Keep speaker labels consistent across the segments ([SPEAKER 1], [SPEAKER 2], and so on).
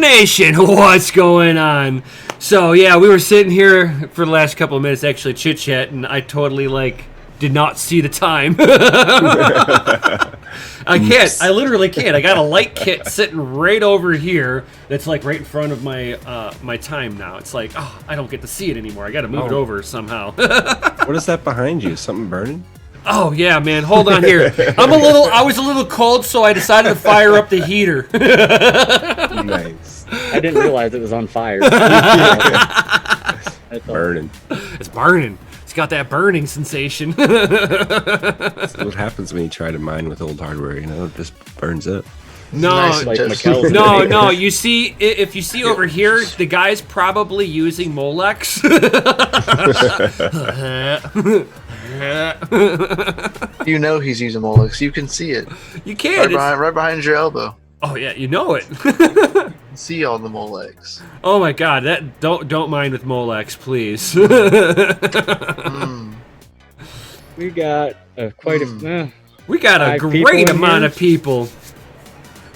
[SPEAKER 1] Nation, what's going on? So yeah, we were sitting here for the last couple of minutes actually chit-chat, and I totally did not see the time. I literally can't. I got a light kit sitting right over here that's right in front of my my time now. It's like, oh, I don't get to see it anymore. I got to move it over somehow.
[SPEAKER 2] What is that behind you? Something burning?
[SPEAKER 1] Oh yeah, man. Hold on here. I was a little cold, so I decided to fire up the heater.
[SPEAKER 2] Nice.
[SPEAKER 3] I didn't realize it was on fire.
[SPEAKER 2] Burning.
[SPEAKER 1] It's burning. It's got that burning sensation.
[SPEAKER 2] That's what happens when you try to mine with old hardware, you know, it just burns up.
[SPEAKER 1] No,
[SPEAKER 3] Nice, like Mikkel's
[SPEAKER 1] no. You see, if you see over here, the guy's probably using Molex.
[SPEAKER 4] You know he's using Molex. You can see it.
[SPEAKER 1] You can.
[SPEAKER 4] Right behind your elbow.
[SPEAKER 1] Oh yeah, you know it.
[SPEAKER 4] See all the Molex.
[SPEAKER 1] Oh my God, that don't mind with Molex, please.
[SPEAKER 3] We got quite a.
[SPEAKER 1] We got a
[SPEAKER 3] 5 people
[SPEAKER 1] great
[SPEAKER 3] in
[SPEAKER 1] amount
[SPEAKER 3] here.
[SPEAKER 1] of people.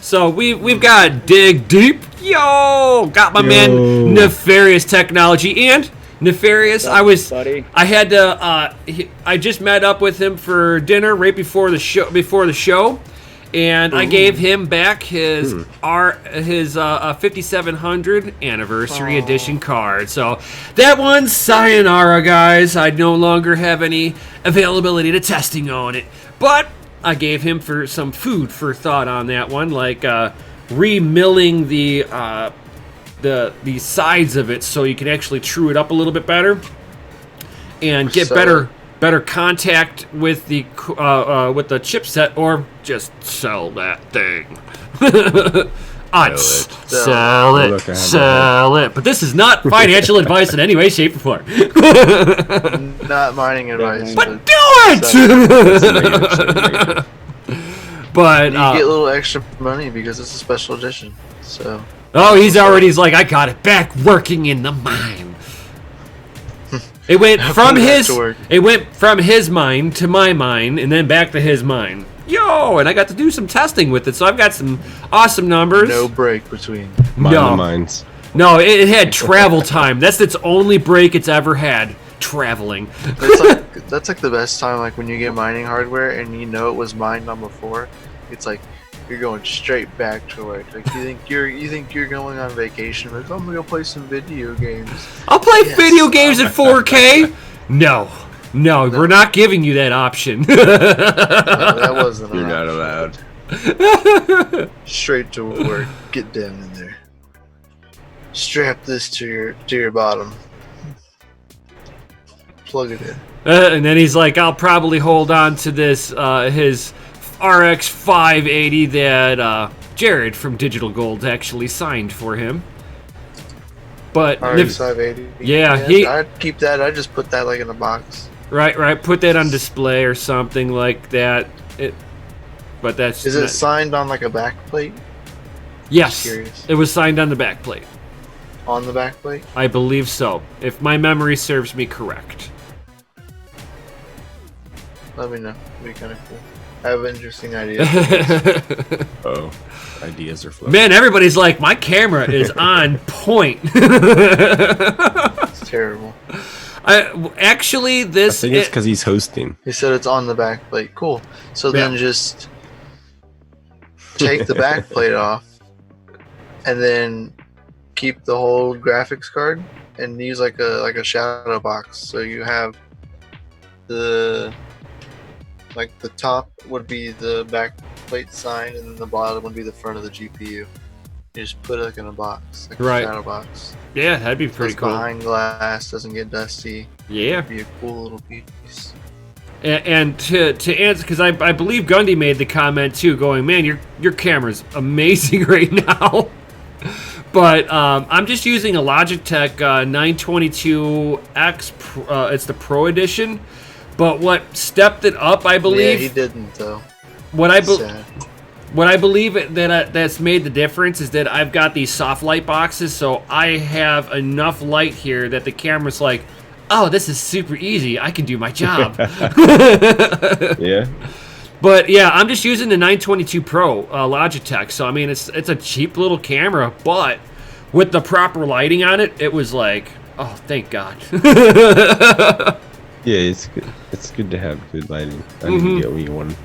[SPEAKER 1] So we've got Dig Deep. Yo, got my man Nefarious Technology and Nefarious.
[SPEAKER 3] Buddy?
[SPEAKER 1] I just met up with him for dinner right before the show. And I gave him back his 5700 anniversary edition card. So that one's sayonara, guys. I no longer have any availability to testing on it. But I gave him for some food for thought on that one, like remilling the sides of it so you can actually true it up a little bit better and get better contact with the chipset, or just sell that thing. I'd sell it. But this is not financial advice in any way, shape, or form.
[SPEAKER 4] Not mining advice.
[SPEAKER 1] But do it! But
[SPEAKER 4] you get a little extra money because it's a special edition. So.
[SPEAKER 1] Oh, he's like, I got it back working in the mine. It went from his mine to my mine, and then back to his mine. Yo, and I got to do some testing with it, so I've got some awesome numbers.
[SPEAKER 4] No break between
[SPEAKER 2] mines.
[SPEAKER 1] No, it had travel time. That's its only break it's ever had. Traveling.
[SPEAKER 4] That's like the best time, like when you get mining hardware and you know it was mined on before. It's like you're going straight back to work. Like you think you're going on vacation. Like, I'm gonna go play some video games.
[SPEAKER 1] I'll play video games at 4K. No, we're not giving you that option.
[SPEAKER 4] No, that wasn't.
[SPEAKER 2] You're not allowed.
[SPEAKER 4] Straight to work. Get down in there. Strap this to your bottom. Plug it in.
[SPEAKER 1] And then he's like, I'll probably hold on to this his RX 580 that Jared from Digital Gold actually signed for him. But
[SPEAKER 4] RX 580.
[SPEAKER 1] Yeah,
[SPEAKER 4] I'd keep that. I'd just put that in a box.
[SPEAKER 1] Right. Put that on display or something like that. Is
[SPEAKER 4] it signed on a back plate?
[SPEAKER 1] Yes,
[SPEAKER 4] Curious.
[SPEAKER 1] it was signed on the back plate.
[SPEAKER 4] On the back plate?
[SPEAKER 1] I believe so, if my memory serves me correct.
[SPEAKER 4] Let me know. It'd be kind of cool. I have interesting ideas.
[SPEAKER 2] Ideas are flowing.
[SPEAKER 1] Man, everybody's like, my camera is on point.
[SPEAKER 4] It's terrible.
[SPEAKER 2] I think it's because he's hosting.
[SPEAKER 4] He said it's on the back plate. Cool. So then just take the back plate off and then keep the whole graphics card and use like a shadow box. So you have the top would be the back plate sign, and then the bottom would be the front of the GPU. You just put it in a box, a shadow box.
[SPEAKER 1] Yeah, that'd be pretty cool.
[SPEAKER 4] Behind glass, doesn't get dusty.
[SPEAKER 1] Yeah,
[SPEAKER 4] it'd be a cool little piece.
[SPEAKER 1] And to answer, because I believe Gundy made the comment too, going, man, your camera's amazing right now. But I'm just using a Logitech 922X. It's the Pro Edition. But what stepped it up, I believe.
[SPEAKER 4] Yeah, he didn't though.
[SPEAKER 1] What I believe that's made the difference is that I've got these soft light boxes, so I have enough light here that the camera's like, oh, this is super easy. I can do my job.
[SPEAKER 2] Yeah.
[SPEAKER 1] But yeah, I'm just using the 922 Pro Logitech. So I mean, it's a cheap little camera, but with the proper lighting on it, it was like, oh, thank God.
[SPEAKER 2] Yeah, it's good. It's good to have good lighting. I need to get me one.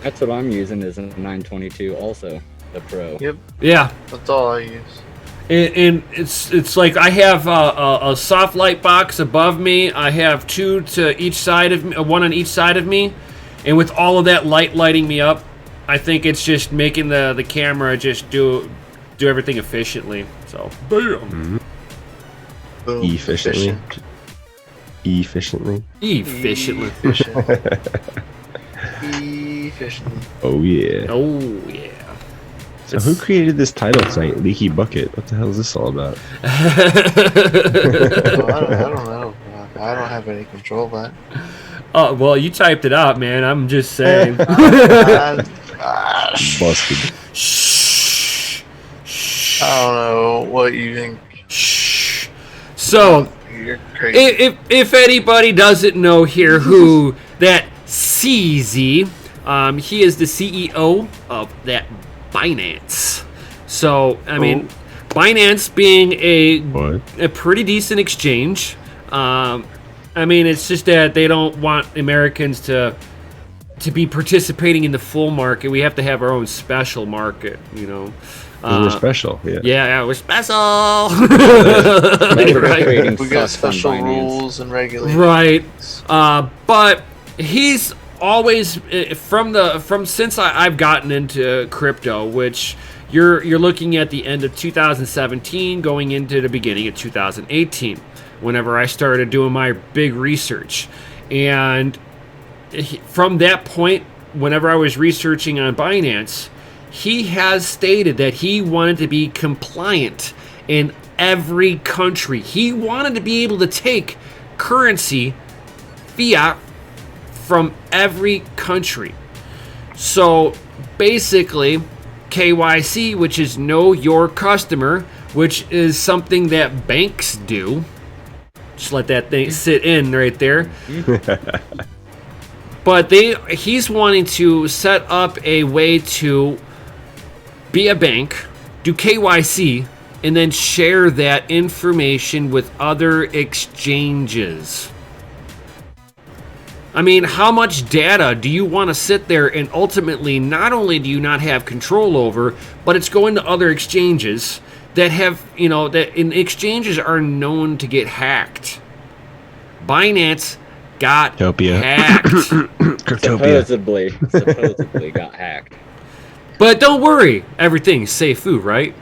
[SPEAKER 3] That's what I'm using is a 922 also, the Pro.
[SPEAKER 4] Yep,
[SPEAKER 1] Yeah.
[SPEAKER 4] that's all I use.
[SPEAKER 1] And it's like I have a soft light box above me. I have two to each side of me, one on each side of me, and with all of that lighting me up, I think it's just making the camera just do everything efficiently. So bam.
[SPEAKER 4] Boom.
[SPEAKER 2] Efficiently. Efficiently.
[SPEAKER 4] Efficiently.
[SPEAKER 2] Oh yeah.
[SPEAKER 1] Oh yeah.
[SPEAKER 2] So who created this title tonight? Leaky Bucket. What the hell is this all about?
[SPEAKER 4] Oh, I don't know. I don't have any control of that.
[SPEAKER 1] Oh well, you typed it out, man. I'm just saying.
[SPEAKER 2] Busted.
[SPEAKER 1] Shh.
[SPEAKER 4] I don't know what you think.
[SPEAKER 1] Shh. So.
[SPEAKER 4] You're crazy.
[SPEAKER 1] If anybody doesn't know here who that CZ, he is the CEO of that Binance. So I mean, Binance being a pretty decent exchange. I mean, it's just that they don't want Americans to be participating in the full market. We have to have our own special market, you know.
[SPEAKER 2] We're special, yeah.
[SPEAKER 1] Yeah, we're special.
[SPEAKER 3] Right.
[SPEAKER 4] We got special rules and regulations.
[SPEAKER 1] Right. But he's always from since I've gotten into crypto, which you're looking at the end of 2017, going into the beginning of 2018, whenever I started doing my big research, and from that point, whenever I was researching on Binance, he has stated that he wanted to be compliant in every country. He wanted to be able to take currency, fiat, from every country. So basically, KYC, which is know your customer, which is something that banks do. Just let that thing sit in right there. But he's wanting to set up a way to be a bank, do KYC, and then share that information with other exchanges. I mean, how much data do you want to sit there and ultimately not only do you not have control over, but it's going to other exchanges that have, you know, that in exchanges are known to get hacked. Binance got hacked.
[SPEAKER 3] Supposedly got hacked.
[SPEAKER 1] But don't worry, everything's Safu, right?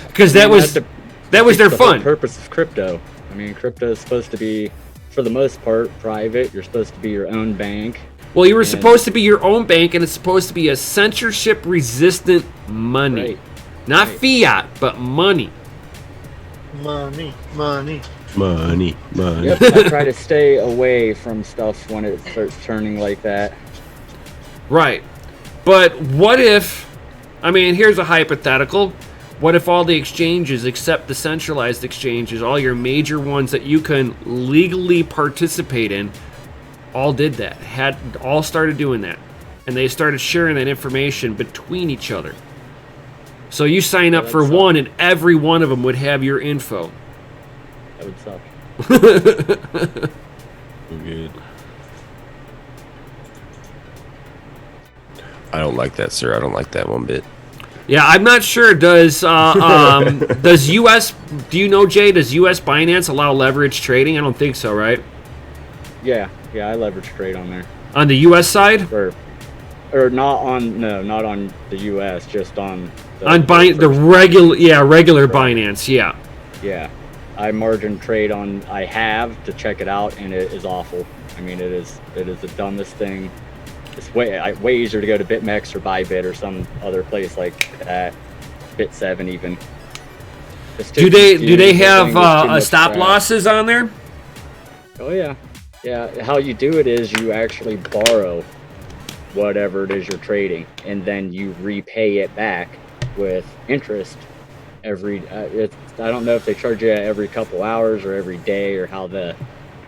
[SPEAKER 1] Because that was their fun.
[SPEAKER 3] The purpose of crypto. I mean, crypto is supposed to be, for the most part, private. You're supposed to be your own bank.
[SPEAKER 1] Well, you were supposed to be your own bank, and it's supposed to be a censorship-resistant money.
[SPEAKER 3] Right.
[SPEAKER 1] Not fiat, but money.
[SPEAKER 4] Money.
[SPEAKER 3] Yep, I try to stay away from stuff when it starts turning like that.
[SPEAKER 1] Right. But what if, I mean, here's a hypothetical. What if all the exchanges, except the centralized exchanges, all your major ones that you can legally participate in, all did that, all started doing that, and they started sharing that information between each other. So you sign up for one, and every one of them would have your info.
[SPEAKER 3] That would suck.
[SPEAKER 2] Good. I don't like that, sir. I don't like that one bit.
[SPEAKER 1] Yeah, I'm not sure. Does US? Do you know, Jay? Does US Binance allow leverage trading? I don't think so, right?
[SPEAKER 3] Yeah, I leverage trade on there.
[SPEAKER 1] On the US side?
[SPEAKER 3] Or not on not on the US, just on
[SPEAKER 1] the regular Binance, yeah.
[SPEAKER 3] Yeah. I margin trade on I have to check it out, and it is awful. I mean, it is the dumbest thing. It's way easier to go to BitMEX or Bybit or some other place like that. Bit7 even.
[SPEAKER 1] Do they have stop losses on there?
[SPEAKER 3] Oh yeah. Yeah, how you do it is you actually borrow whatever it is you're trading, and then you repay it back with interest every. I don't know if they charge you every couple hours or every day or how the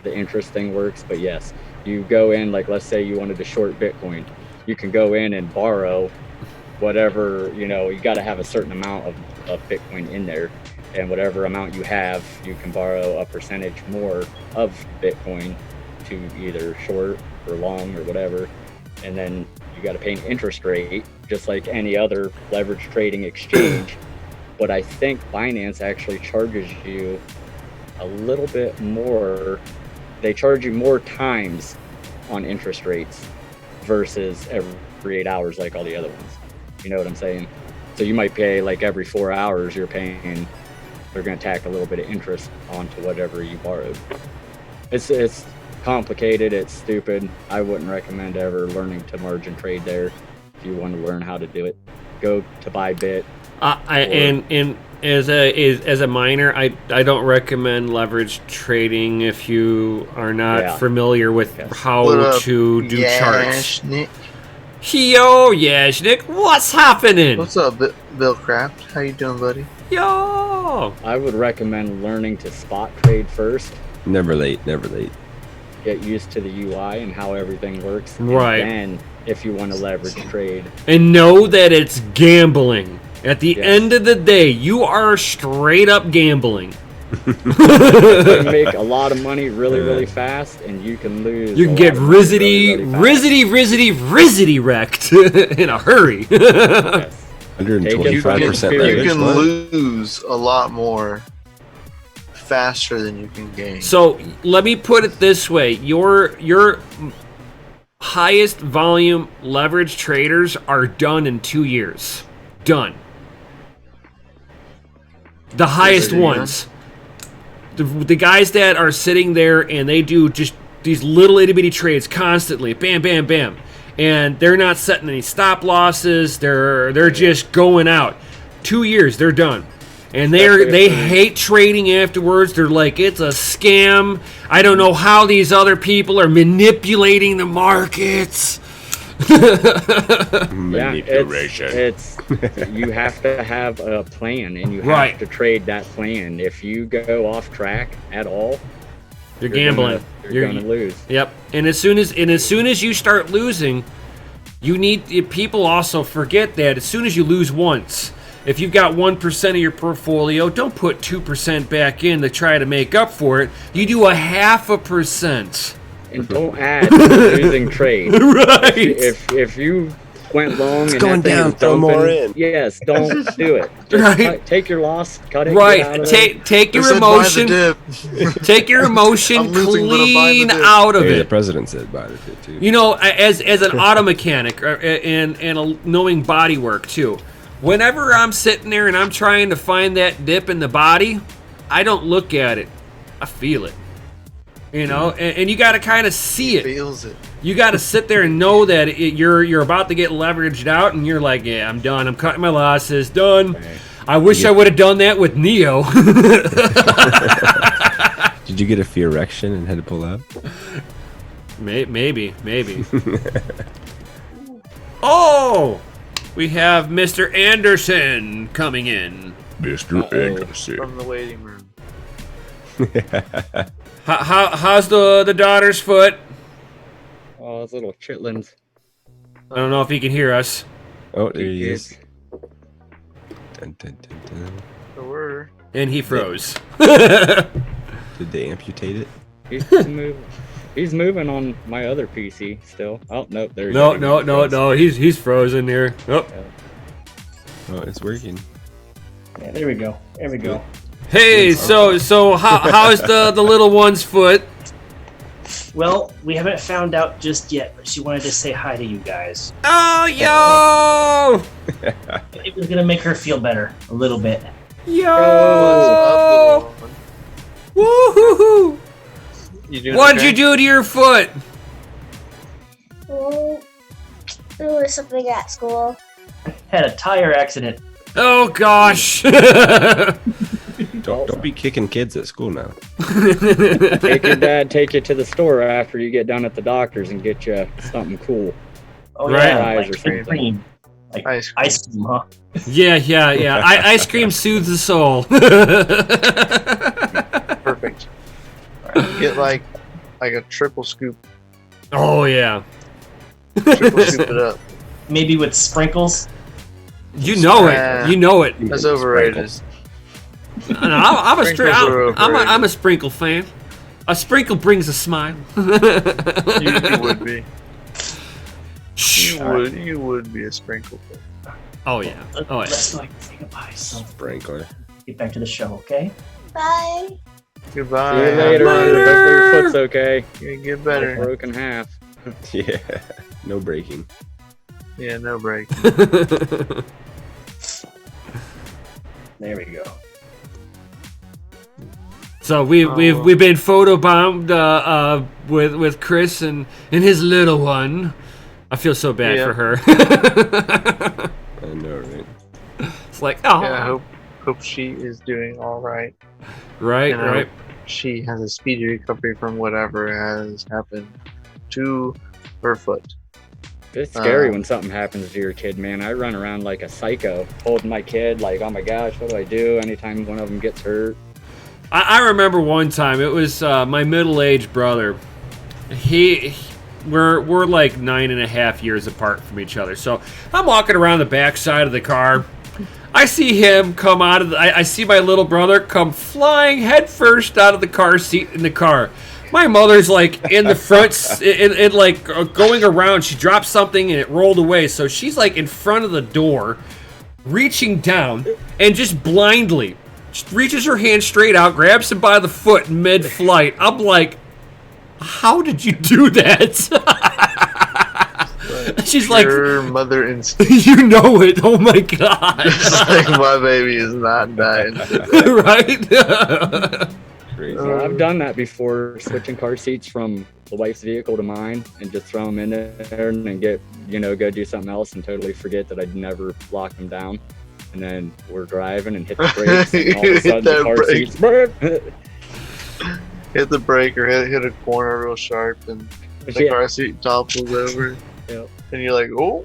[SPEAKER 3] interest thing works, but yes, You go in, like, let's say you wanted to short Bitcoin. You can go in and borrow whatever, you know, you got to have a certain amount of Bitcoin in there. And whatever amount you have, you can borrow a percentage more of Bitcoin to either short or long or whatever. And then you got to pay an interest rate, just like any other leverage trading exchange. But I think Binance actually charges you a little bit more. They charge you more times on interest rates versus every 8 hours like all the other ones. You know what I'm saying? So you might pay like every 4 hours you're paying, they're going to tack a little bit of interest onto whatever you borrowed. It's complicated, it's stupid. I wouldn't recommend ever learning to margin trade there. If you want to learn how to do it, go to Bybit.
[SPEAKER 1] And as a miner, I don't recommend leverage trading if you are not familiar with how to do charts.
[SPEAKER 4] Nick?
[SPEAKER 1] Yo, Nick, what's happening?
[SPEAKER 4] What's up, Bill Craft? How you doing, buddy?
[SPEAKER 1] Yo!
[SPEAKER 3] I would recommend learning to spot trade first.
[SPEAKER 2] Never late, never late.
[SPEAKER 3] Get used to the UI and how everything works.
[SPEAKER 1] Right.
[SPEAKER 3] And then, if you want to leverage trade.
[SPEAKER 1] And know that it's gambling. At the end of the day, you are straight up gambling.
[SPEAKER 3] You can make a lot of money really fast, and you can lose.
[SPEAKER 1] You can get rizzity wrecked in a hurry.
[SPEAKER 3] Yes.
[SPEAKER 2] 125%
[SPEAKER 4] You
[SPEAKER 2] leverage.
[SPEAKER 4] can lose a lot more faster than you can gain.
[SPEAKER 1] So let me put it this way: your highest volume leverage traders are done in 2 years. Done. The highest ones. The guys that are sitting there and they do just these little itty bitty trades constantly, bam, bam, bam, and they're not setting any stop losses. They're just going out. 2 years, they're done, and they hate trading afterwards. They're like, it's a scam. I don't know how these other people are manipulating the markets.
[SPEAKER 2] Manipulation.
[SPEAKER 3] It's you have to have a plan, and you have to trade that plan. If you go off track at all,
[SPEAKER 1] you're gambling.
[SPEAKER 3] You're gonna lose.
[SPEAKER 1] Yep. And as soon as you start losing, people also forget that as soon as you lose once, if you've got 1% of your portfolio, don't put 2% back in to try to make up for it. You do 0.5%.
[SPEAKER 3] And don't add to the losing trade.
[SPEAKER 1] Right.
[SPEAKER 3] If you went long
[SPEAKER 2] it's
[SPEAKER 3] and
[SPEAKER 2] going
[SPEAKER 3] that thing
[SPEAKER 2] down,
[SPEAKER 3] is
[SPEAKER 2] throw
[SPEAKER 3] dumping,
[SPEAKER 2] more in.
[SPEAKER 3] yes, don't do it. Just take your loss, cut it.
[SPEAKER 1] Right. Take your emotion. Take your emotion clean out of
[SPEAKER 2] Maybe the
[SPEAKER 1] it.
[SPEAKER 2] president said buy the dip too.
[SPEAKER 1] You know, as an auto mechanic and knowing body work too, whenever I'm sitting there and I'm trying to find that dip in the body, I don't look at it. I feel it. You know, and you got to kind of see it.
[SPEAKER 4] Feels it.
[SPEAKER 1] You got to sit there and know that you're about to get leveraged out, and you're like, yeah, I'm done. I'm cutting my losses. Done.
[SPEAKER 3] Okay.
[SPEAKER 1] I wish I would have done that with Neo.
[SPEAKER 2] Did you get a fear erection and had to pull out?
[SPEAKER 1] Maybe. Oh, we have Mr. Anderson coming in.
[SPEAKER 2] Mr. Anderson.
[SPEAKER 4] From the waiting room.
[SPEAKER 1] How's the daughter's foot?
[SPEAKER 3] Oh, those little chitlins.
[SPEAKER 1] I don't know if he can hear us.
[SPEAKER 2] Oh, there he is. Dun, dun, dun, dun.
[SPEAKER 4] So we're
[SPEAKER 1] And he froze.
[SPEAKER 2] Did they amputate it?
[SPEAKER 3] He's moving on my other PC still. Oh no, there's
[SPEAKER 1] No. He's frozen here. Oh.
[SPEAKER 2] Oh, it's working.
[SPEAKER 5] Yeah, there we go.
[SPEAKER 1] Hey, so how's the little one's foot?
[SPEAKER 5] Well, we haven't found out just yet, but she wanted to say hi to you guys.
[SPEAKER 1] Oh, yo!
[SPEAKER 5] It was gonna make her feel better a little bit.
[SPEAKER 1] Yo! Woohoo! What'd you do to your foot?
[SPEAKER 6] Well, there was something at school.
[SPEAKER 5] Had a tire accident.
[SPEAKER 1] Oh gosh!
[SPEAKER 2] Don't be kicking kids at school now.
[SPEAKER 3] Make your dad take you to the store after you get done at the doctor's and get you something cool.
[SPEAKER 5] Oh
[SPEAKER 1] Right.
[SPEAKER 5] yeah,
[SPEAKER 3] Fries
[SPEAKER 5] like
[SPEAKER 3] or something.
[SPEAKER 5] cream. Like
[SPEAKER 4] Ice
[SPEAKER 5] ice
[SPEAKER 4] cream.
[SPEAKER 5] cream, huh?
[SPEAKER 1] Yeah. Ice cream soothes the soul.
[SPEAKER 4] Perfect. Get like a triple scoop
[SPEAKER 1] Oh yeah.
[SPEAKER 4] Triple soup it up.
[SPEAKER 5] Maybe with sprinkles.
[SPEAKER 1] You know it. You know it.
[SPEAKER 4] That's overrated.
[SPEAKER 1] No, I'm a
[SPEAKER 4] Sprinkles are overrated.
[SPEAKER 1] I'm a sprinkle fan. A sprinkle brings a smile.
[SPEAKER 4] You would be. You would be a sprinkle fan.
[SPEAKER 1] Oh yeah. Oh yeah.
[SPEAKER 5] Let's go ahead and say goodbye. So
[SPEAKER 2] Sprinkler.
[SPEAKER 5] get back to the show, okay?
[SPEAKER 6] Bye.
[SPEAKER 4] Goodbye.
[SPEAKER 3] See you later.
[SPEAKER 1] Later.
[SPEAKER 3] Hopefully your foot's okay.
[SPEAKER 4] You get
[SPEAKER 3] Not
[SPEAKER 4] better.
[SPEAKER 3] broken half.
[SPEAKER 2] Yeah. No breaking.
[SPEAKER 4] Yeah, no break.
[SPEAKER 5] There we go.
[SPEAKER 1] So we've been photobombed with Chris and his little one. I feel so bad
[SPEAKER 4] Yeah.
[SPEAKER 1] for her.
[SPEAKER 2] I know, right?
[SPEAKER 1] It's like, oh,
[SPEAKER 4] Yeah, I hope she is doing all right.
[SPEAKER 1] right,
[SPEAKER 4] And I
[SPEAKER 1] right.
[SPEAKER 4] hope she has a speedy recovery from whatever has happened to her foot.
[SPEAKER 3] It's scary when something happens to your kid, man. I run around like a psycho, holding my kid, like, oh my gosh, what do I do anytime one of them gets hurt?
[SPEAKER 1] I remember one time it was my middle-aged brother. We're like 9.5 years apart from each other. So I'm walking around the back side of the car. I see him come out of I see my little brother come flying headfirst out of the car seat in the car. My mother's like in the front, and like going around. She dropped something and it rolled away. So she's like in front of the door, reaching down and just blindly just reaches her hand straight out, grabs him by the foot mid-flight. I'm like, how did you do that? She's like,
[SPEAKER 4] Pure mother instinct.
[SPEAKER 1] you know it. Oh my god.
[SPEAKER 4] It's like my baby is not dying today.
[SPEAKER 1] Right?
[SPEAKER 2] Crazy.
[SPEAKER 3] So I've done that before, switching car seats from the wife's vehicle to mine and just throw them in there and then go do something else and totally forget that I'd never locked them down. And then we're driving and hit the brakes and all of a sudden the car
[SPEAKER 4] Brake.
[SPEAKER 3] seats.
[SPEAKER 4] Hit the brake or hit a corner real sharp and the car seat topples over.
[SPEAKER 3] Yep.
[SPEAKER 4] And you're like, oh,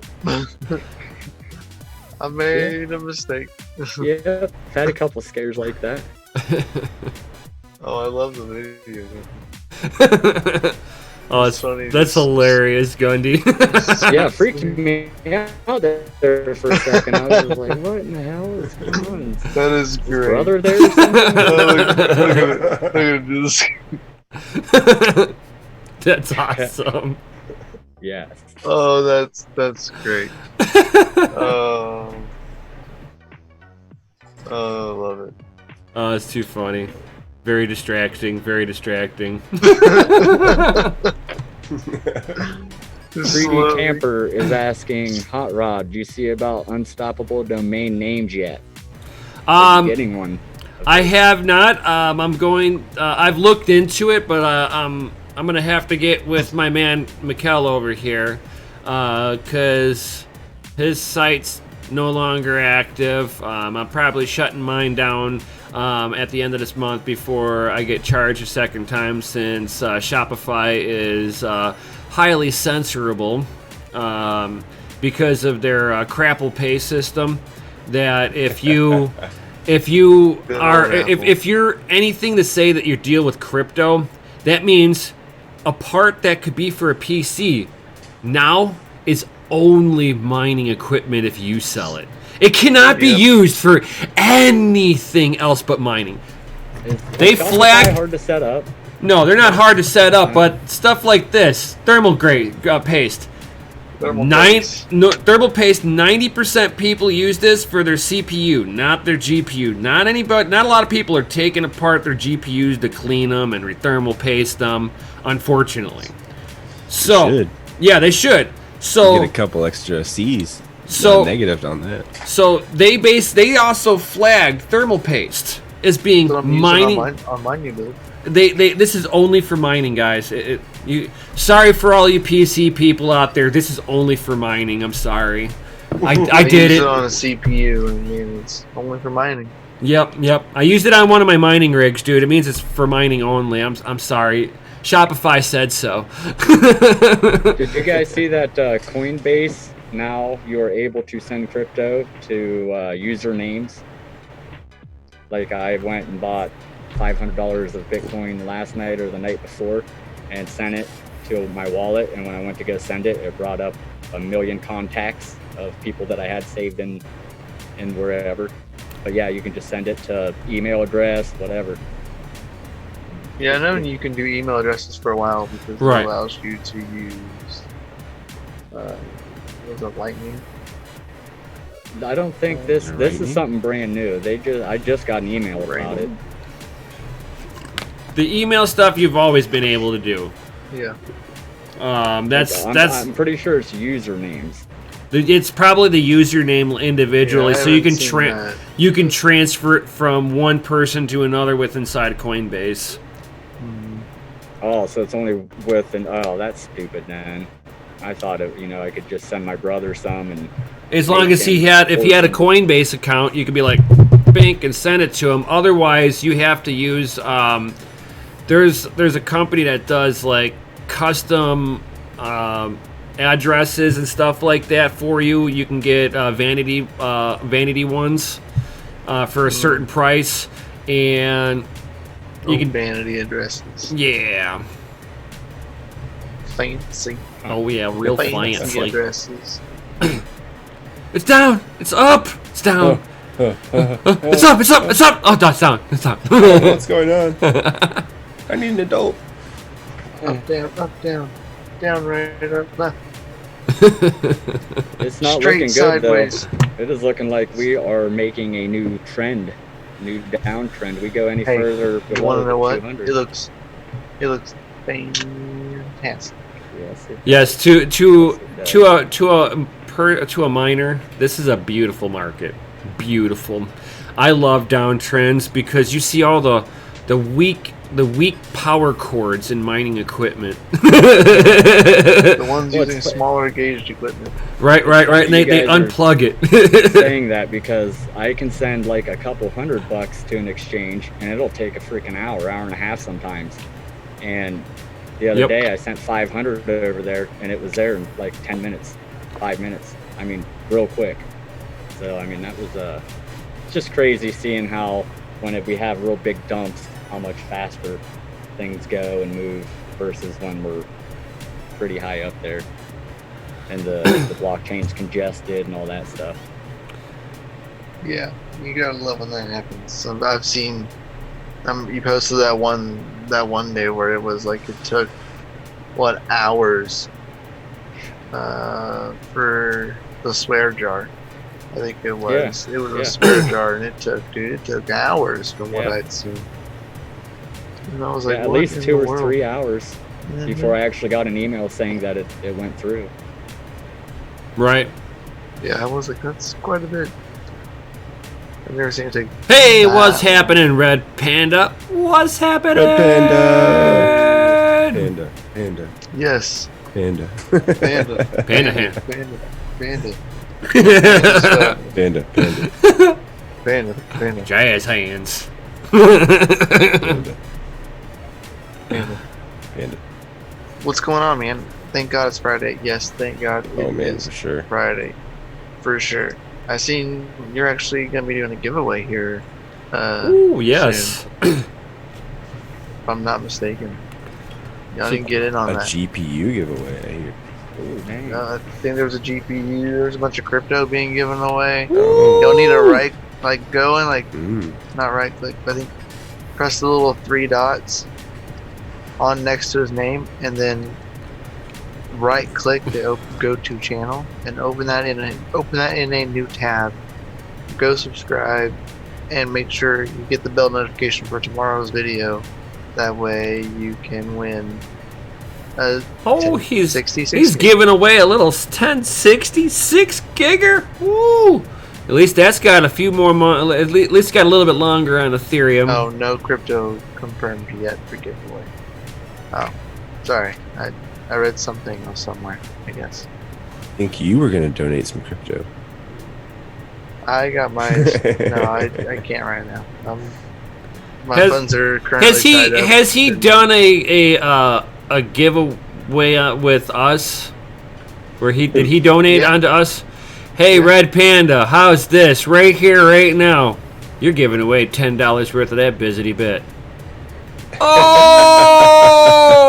[SPEAKER 4] I made a mistake.
[SPEAKER 3] Yeah, I've had a couple scares like that.
[SPEAKER 4] Oh, I love the video.
[SPEAKER 1] Oh,
[SPEAKER 4] It's funny.
[SPEAKER 1] that's hilarious, Gundy.
[SPEAKER 3] Yeah, it freaked me out there for a second. I was like, what in the hell is going on? Is
[SPEAKER 4] That is
[SPEAKER 3] his
[SPEAKER 4] great.
[SPEAKER 3] brother there or something?
[SPEAKER 4] Look at this.
[SPEAKER 1] That's awesome.
[SPEAKER 3] Yeah.
[SPEAKER 4] Oh, that's great. Oh, I love it.
[SPEAKER 1] Oh, it's too funny. Very distracting. Very distracting.
[SPEAKER 3] 3D Camper is asking, Hot Rod, do you see about unstoppable domain names yet? Getting one.
[SPEAKER 1] I have not. I'm going. I've looked into it, but I'm gonna have to get with my man Mikkel over here, because his site's no longer active. I'm probably shutting mine down at the end of this month before I get charged a second time, since Shopify is highly censorable because of their crapple pay system. That if you're anything to say that you deal with crypto, that means a part that could be for a PC now is only mining equipment if you sell it. It cannot be used for anything else but mining. They flag.
[SPEAKER 3] Hard to set up.
[SPEAKER 1] No, they're not hard to set up, but stuff like this, thermal grade paste.
[SPEAKER 4] Thermal paste.
[SPEAKER 1] Thermal paste. 90% people use this for their CPU, not their GPU. Not a lot of people are taking apart their GPUs to clean them and thermal paste them. Unfortunately, so
[SPEAKER 2] should.
[SPEAKER 1] Yeah, they should. So
[SPEAKER 2] Get a couple extra C's.
[SPEAKER 1] So-
[SPEAKER 2] negative on that.
[SPEAKER 1] So they also flagged thermal paste as being
[SPEAKER 4] But I'm using
[SPEAKER 1] mining.
[SPEAKER 4] on mine, you do.
[SPEAKER 1] This is only for mining, guys. Sorry for all you PC people out there. This is only for mining. I'm sorry. I did
[SPEAKER 4] use
[SPEAKER 1] it.
[SPEAKER 4] on a CPU. I mean, it's only for mining.
[SPEAKER 1] Yep. I used it on one of my mining rigs, dude. It means it's for mining only. I'm sorry. Shopify said so.
[SPEAKER 3] Did you guys see that Coinbase, now you're able to send crypto to usernames? Like, I went and bought $500 of Bitcoin last night or the night before and sent it to my wallet, and when I went to go send it, it brought up a million contacts of people that I had saved in wherever. But yeah, you can just send it to email address, whatever.
[SPEAKER 4] Yeah, I know you can do email addresses for a while because
[SPEAKER 1] Right.
[SPEAKER 4] it allows you to use what was it, Lightning?
[SPEAKER 3] I don't think this is something brand new. I just got an email about it.
[SPEAKER 1] The email stuff you've always been able to do.
[SPEAKER 4] Yeah.
[SPEAKER 1] That's
[SPEAKER 3] I'm pretty sure it's usernames.
[SPEAKER 1] it's probably the username individually,
[SPEAKER 4] Yeah, I
[SPEAKER 1] so you
[SPEAKER 4] haven't
[SPEAKER 1] can
[SPEAKER 4] seen that.
[SPEAKER 1] you can transfer it from one person to another with inside Coinbase.
[SPEAKER 3] Oh, so it's only with an. Oh, that's stupid, man. I thought I could just send my brother some and.
[SPEAKER 1] As long as if he had a Coinbase account, you could be like, bink, and send it to him. Otherwise, you have to use. There's a company that does like custom addresses and stuff like that for you. You can get vanity ones for a certain price, and you can
[SPEAKER 4] vanity addresses.
[SPEAKER 1] yeah.
[SPEAKER 4] Fancy.
[SPEAKER 1] Oh yeah, real fancy.
[SPEAKER 4] Addresses.
[SPEAKER 1] It's down. It's up. It's down. It's up. It's up. It's up. Oh, no, it's down. It's down.
[SPEAKER 2] What's going on? I need an adult.
[SPEAKER 4] Up, down, right, up, left.
[SPEAKER 3] It's not
[SPEAKER 4] Straight
[SPEAKER 3] looking good
[SPEAKER 4] sideways.
[SPEAKER 3] though. It is looking like we are making a new trend, new downtrend. We go any
[SPEAKER 4] Hey,
[SPEAKER 3] further
[SPEAKER 4] You want to know
[SPEAKER 3] below
[SPEAKER 4] what?
[SPEAKER 3] 200.
[SPEAKER 4] It looks fantastic.
[SPEAKER 3] Yes,
[SPEAKER 1] Yes, to a miner, this is a beautiful market. Beautiful. I love downtrends because you see all the weak power cords in mining equipment.
[SPEAKER 4] The ones using smaller gauged equipment.
[SPEAKER 1] Right. And they
[SPEAKER 3] guys are
[SPEAKER 1] unplug it.
[SPEAKER 3] saying that because I can send like a couple $100 to an exchange and it'll take a freaking hour and a half sometimes. And the other day I sent 500 over there and it was there in like 10 minutes, 5 minutes. I mean, real quick. So I mean that was it's just crazy seeing how when we have real big dumps, how much faster things go and move versus when we're pretty high up there and the blockchain's congested and all that stuff.
[SPEAKER 4] Yeah, you gotta love when that happens. So I've seen, you posted that one day where it was like it took hours for the swear jar. I think it was.
[SPEAKER 3] Yeah.
[SPEAKER 4] It was a swear jar, and it took hours from what I'd seen. And I was like,
[SPEAKER 3] at
[SPEAKER 4] what
[SPEAKER 3] least
[SPEAKER 4] in
[SPEAKER 3] 2
[SPEAKER 4] the
[SPEAKER 3] or
[SPEAKER 4] world?
[SPEAKER 3] 3 hours before I actually got an email saying that it went through.
[SPEAKER 1] Right.
[SPEAKER 4] Yeah, I was like, that's quite a bit. I've never seen it take.
[SPEAKER 1] Hey, what's happening, Red Panda? What's happening?
[SPEAKER 2] Red Panda.
[SPEAKER 4] Yes.
[SPEAKER 2] Panda.
[SPEAKER 4] Panda.
[SPEAKER 1] Panda hand.
[SPEAKER 4] Panda. Panda.
[SPEAKER 1] Jazz hands.
[SPEAKER 2] Panda.
[SPEAKER 4] What's going on, man? Thank God it's Friday. Yes, thank God
[SPEAKER 2] Oh
[SPEAKER 4] it
[SPEAKER 2] man,
[SPEAKER 4] is
[SPEAKER 2] for sure.
[SPEAKER 4] Friday. For sure. I seen you're actually going to be doing a giveaway here.
[SPEAKER 1] Ooh, yes.
[SPEAKER 4] soon, if I'm not mistaken. Y'all didn't get in on
[SPEAKER 2] A
[SPEAKER 4] that.
[SPEAKER 2] GPU giveaway. I hear.
[SPEAKER 3] Ooh, dang.
[SPEAKER 4] I think there was a GPU. There was a bunch of crypto being given away.
[SPEAKER 2] Oh.
[SPEAKER 4] Y'all need to go and not right click, but I think press the little 3 dots on next to his name, and then right click the go to channel and open that in a new tab. Go subscribe and make sure you get the bell notification for tomorrow's video. That way you can win.
[SPEAKER 1] He's giving away a little 1066 gigger. Woo! At least that's got a few more at least got a little bit longer on Ethereum.
[SPEAKER 4] Oh, no crypto confirmed yet for giveaway. Oh, sorry. I read something somewhere, I guess.
[SPEAKER 2] I think you were gonna donate some crypto.
[SPEAKER 4] I got mine. No, I can't right now. My funds are currently tied up.
[SPEAKER 1] Has he done a giveaway with us? Where did he donate onto us? Hey, Red Panda, how's this? Right here, right now. You're giving away $10 worth of that bizzity bit. Oh!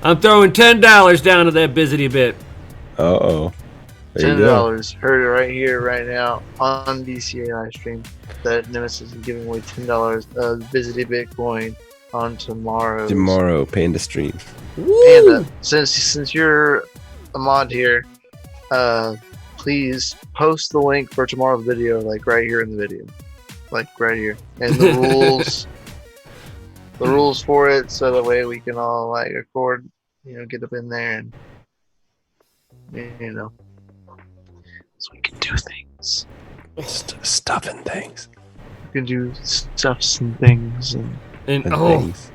[SPEAKER 1] I'm throwing $10 down to that Bizzity bit.
[SPEAKER 2] Uh-oh. There you go.
[SPEAKER 4] $10. Heard it right here, right now, on DCA LiveStream. That Nemesis is giving away $10 of Visited Bitcoin on tomorrow.
[SPEAKER 2] Tomorrow, Panda stream.
[SPEAKER 4] And since you're a mod here, please post the link for tomorrow's video, like right here in the video, like right here, and the rules, the rules for it, so that way we can all like record, get up in there and so we can do things.
[SPEAKER 2] Stuffing things.
[SPEAKER 4] We can do stuffs and things and
[SPEAKER 2] Things.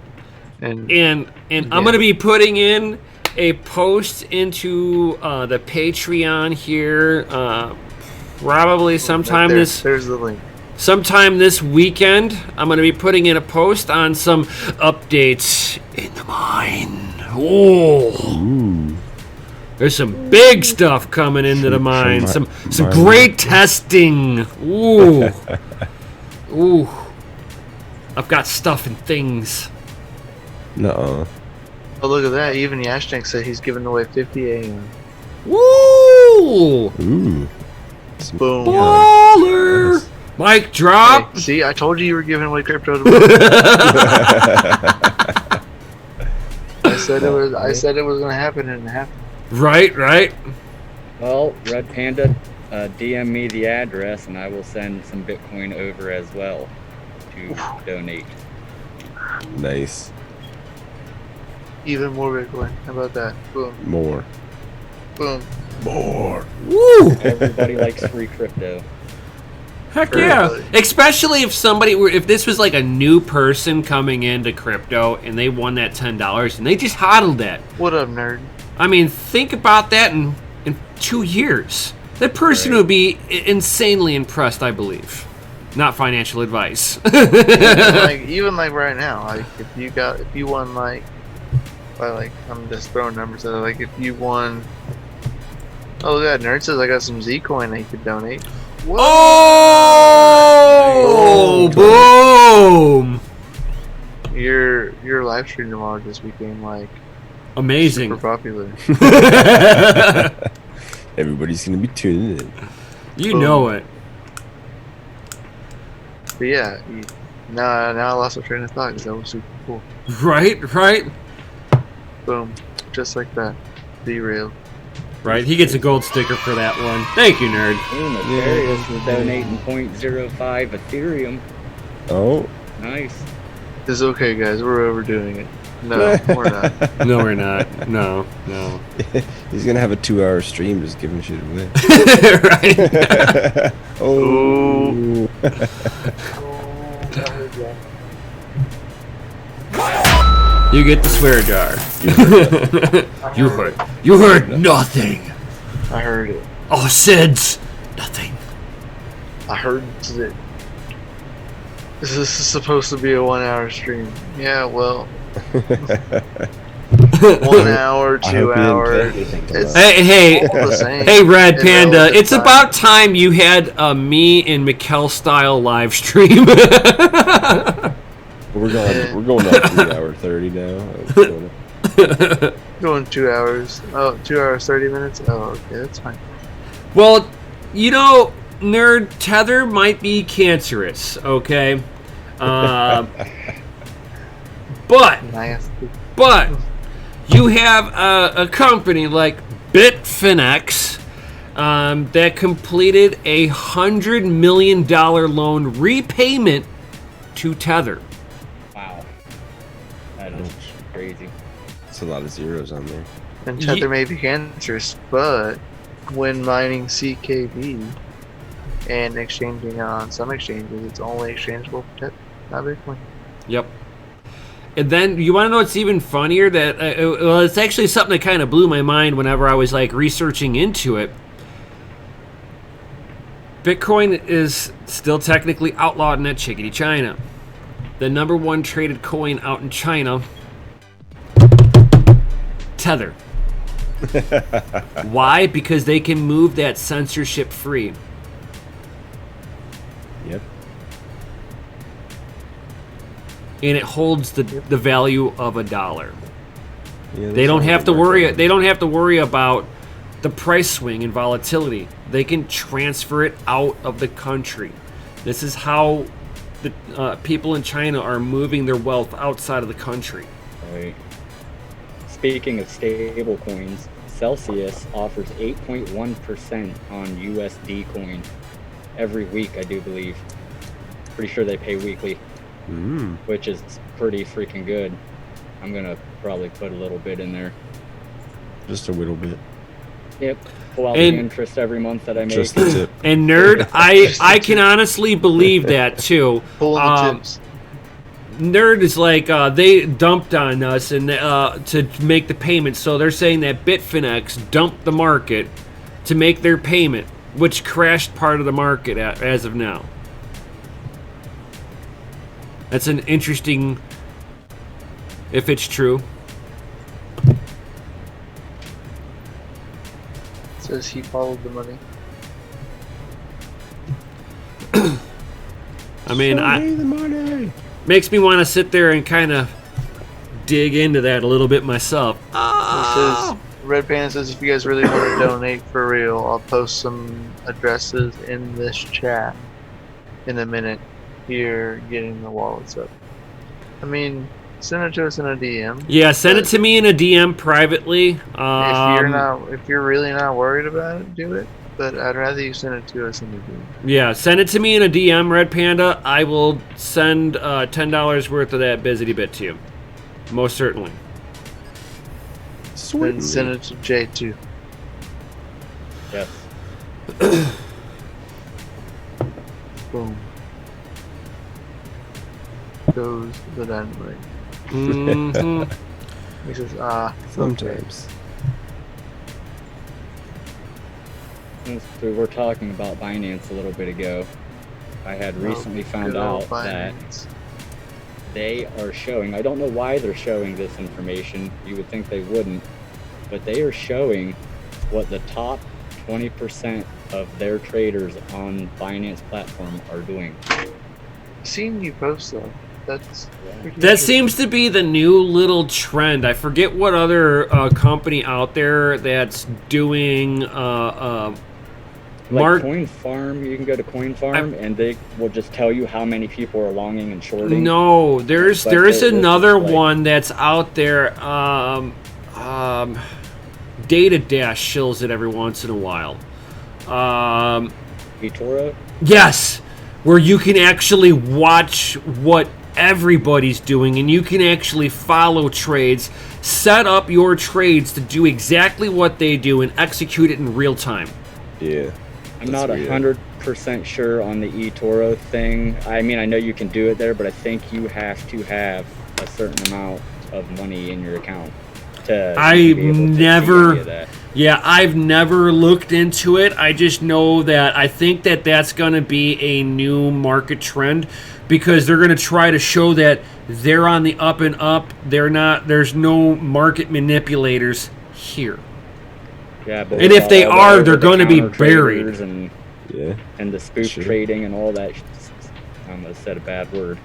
[SPEAKER 1] And I'm gonna be putting in a post into the Patreon here, probably sometime
[SPEAKER 4] there's the link.
[SPEAKER 1] sometime this weekend. I'm gonna be putting in a post on some updates in the mine. Oh,
[SPEAKER 2] Ooh.
[SPEAKER 1] there's some big stuff coming into the mine. Some
[SPEAKER 2] mine.
[SPEAKER 1] great testing. Ooh, ooh. I've got stuff and things.
[SPEAKER 2] Nuh-uh.
[SPEAKER 4] Oh, look at that! Even Yashtank said he's giving away 50 AM.
[SPEAKER 1] Woo!
[SPEAKER 2] Ooh.
[SPEAKER 4] Boom.
[SPEAKER 1] Baller! Mic drop.
[SPEAKER 4] Hey, see, I told you were giving away crypto to me. I said it was. I said it was gonna happen, and it happened.
[SPEAKER 1] Right, right.
[SPEAKER 3] Well, Red Panda, DM me the address and I will send some Bitcoin over as well to donate.
[SPEAKER 2] Nice.
[SPEAKER 4] Even more Bitcoin. How about that? Boom.
[SPEAKER 2] More.
[SPEAKER 4] Boom.
[SPEAKER 2] More.
[SPEAKER 1] Woo!
[SPEAKER 3] Everybody likes free crypto.
[SPEAKER 1] Heck yeah!
[SPEAKER 4] Everybody.
[SPEAKER 1] Especially if if this was like a new person coming into crypto and they won that $10 and they just hodled that.
[SPEAKER 4] What up, nerd?
[SPEAKER 1] I mean, think about that in 2 years. That person would be insanely impressed, I believe. Not financial advice.
[SPEAKER 4] even like right now, like if you won like, I'm just throwing numbers out. Like if you won, oh look at that, nerd says I got some Z coin that you could donate. Whoa.
[SPEAKER 1] Oh, boom!
[SPEAKER 4] Your live stream tomorrow just became like
[SPEAKER 1] Amazing.
[SPEAKER 4] super popular.
[SPEAKER 2] Everybody's gonna be tuning in.
[SPEAKER 1] You know it.
[SPEAKER 4] But yeah, now I lost my train of thought because that was super cool.
[SPEAKER 1] Right, right,
[SPEAKER 4] Boom, just like that. Derailed.
[SPEAKER 1] right. He gets a gold sticker for that one. Thank you, nerd.
[SPEAKER 3] Ooh, Nefarious is donating 0.05 Ethereum.
[SPEAKER 2] Oh.
[SPEAKER 3] Nice.
[SPEAKER 4] It's okay, guys. We're overdoing it. No, we're not.
[SPEAKER 1] No, we're not. No, no.
[SPEAKER 2] He's gonna have a 2-hour stream just giving shit away.
[SPEAKER 1] Right.
[SPEAKER 2] Oh.
[SPEAKER 1] You get the swear jar. You heard nothing.
[SPEAKER 4] I heard it.
[SPEAKER 1] Oh, SIDS. Nothing.
[SPEAKER 4] I heard that. This is supposed to be a 1-hour stream. Yeah, well. 1 hour, 2 hours. It's
[SPEAKER 1] Hey,
[SPEAKER 4] all the same.
[SPEAKER 1] hey, Red
[SPEAKER 4] in
[SPEAKER 1] Panda.
[SPEAKER 4] relative
[SPEAKER 1] It's
[SPEAKER 4] time.
[SPEAKER 1] about time you had a me and Mikkel style live stream.
[SPEAKER 2] We're going up 3 hour 30 now.
[SPEAKER 4] Going 2 hours. Oh, 2 hours, 30 minutes? Oh, okay, that's fine.
[SPEAKER 1] Well, nerd, Tether might be cancerous, okay? But you have a company like Bitfinex that completed a $100 million loan repayment to Tether.
[SPEAKER 3] Wow. That is crazy.
[SPEAKER 2] It's a lot of zeros on there.
[SPEAKER 4] And Tether may be cancerous, but when mining CKB and exchanging on some exchanges, it's only exchangeable for Tether, not Bitcoin.
[SPEAKER 1] Yep. And then you want to know what's even funnier? That well, it's actually something that kind of blew my mind whenever I was like researching into it. Bitcoin is still technically outlawed in that chickadee China. The #1 traded coin out in China, Tether. Why? Because they can move that censorship free.
[SPEAKER 2] Yep.
[SPEAKER 1] and it holds the value of $1.
[SPEAKER 2] Yeah,
[SPEAKER 1] They don't
[SPEAKER 2] that's
[SPEAKER 1] have to
[SPEAKER 2] how it
[SPEAKER 1] worry.
[SPEAKER 2] works.
[SPEAKER 1] They don't have to worry about the price swing and volatility. They can transfer it out of the country. This is how the people in China are moving their wealth outside of the country.
[SPEAKER 3] Right. Speaking of stablecoins, Celsius offers 8.1% on USD coin every week, I do believe. Pretty sure they pay weekly, which is pretty freaking good. I'm gonna probably put a little bit in there.
[SPEAKER 2] Just a little bit.
[SPEAKER 3] Yep. Pull out
[SPEAKER 1] And-
[SPEAKER 3] the interest every month that I make.
[SPEAKER 2] Just the tip.
[SPEAKER 1] And Nerd, I can honestly believe that too.
[SPEAKER 4] Pulling the tips.
[SPEAKER 1] Nerd is like they dumped on us and to make the payment, so they're saying that Bitfinex dumped the market to make their payment, which crashed part of the market as of now. That's an interesting, if it's true.
[SPEAKER 4] Says he followed the money.
[SPEAKER 1] I mean,
[SPEAKER 2] Show me the money.
[SPEAKER 1] makes me want to sit there and kind of dig into that a little bit myself.
[SPEAKER 4] He says, Red Panda says, if you guys really want to donate for real, I'll post some addresses in this chat in a minute. Here, getting the wallets up. I mean, send it to us in a DM.
[SPEAKER 1] Yeah, send it to me in a DM privately.
[SPEAKER 4] If you're really not worried about it, do it. But I'd rather you send it to us in a DM.
[SPEAKER 1] Yeah, send it to me in a DM, Red Panda. I will send $10 worth of that Bizzity Bit to you. Most certainly.
[SPEAKER 4] Then send it to Jay too.
[SPEAKER 3] Yes.
[SPEAKER 4] Boom. Goes the dynamite.
[SPEAKER 1] Mhm.
[SPEAKER 4] He says,
[SPEAKER 2] Sometimes.
[SPEAKER 3] Since we were talking about Binance a little bit ago, I had recently found out that they are showing, I don't know why they're showing this information, you would think they wouldn't, but they are showing what the top 20% of their traders on Binance platform are doing.
[SPEAKER 4] Seen you post though. That's
[SPEAKER 1] That seems to be the new little trend. I forget what other company out there that's doing
[SPEAKER 3] Like Coin Farm, you can go to Coin Farm and they will just tell you how many people are longing and shorting.
[SPEAKER 1] No, there's
[SPEAKER 3] But this is
[SPEAKER 1] another
[SPEAKER 3] like-
[SPEAKER 1] one that's out there. Data Dash shills it every once in a while.
[SPEAKER 3] eToro?
[SPEAKER 1] Yes, where you can actually watch what everybody's doing and you can actually follow trades, set up your trades to do exactly what they do and execute it in real time.
[SPEAKER 2] Yeah.
[SPEAKER 3] I'm not 100% sure on the eToro thing. I mean, I know you can do it there, but I think you have to have a certain amount of money in your account to
[SPEAKER 1] I've
[SPEAKER 3] be able to see
[SPEAKER 1] never-
[SPEAKER 3] any of that.
[SPEAKER 1] Yeah, I've never looked into it. I just know that I think that that's going to be a new market trend because they're going to try to show that they're on the up and up. They're not. There's no market manipulators here.
[SPEAKER 3] Yeah, but
[SPEAKER 1] And if they
[SPEAKER 3] all the
[SPEAKER 1] are, they're gonna be
[SPEAKER 3] over-the-counter
[SPEAKER 1] buried.
[SPEAKER 3] traders And
[SPEAKER 2] Yeah.
[SPEAKER 3] the spoof
[SPEAKER 2] Sure.
[SPEAKER 3] trading and all that. I almost said a bad word,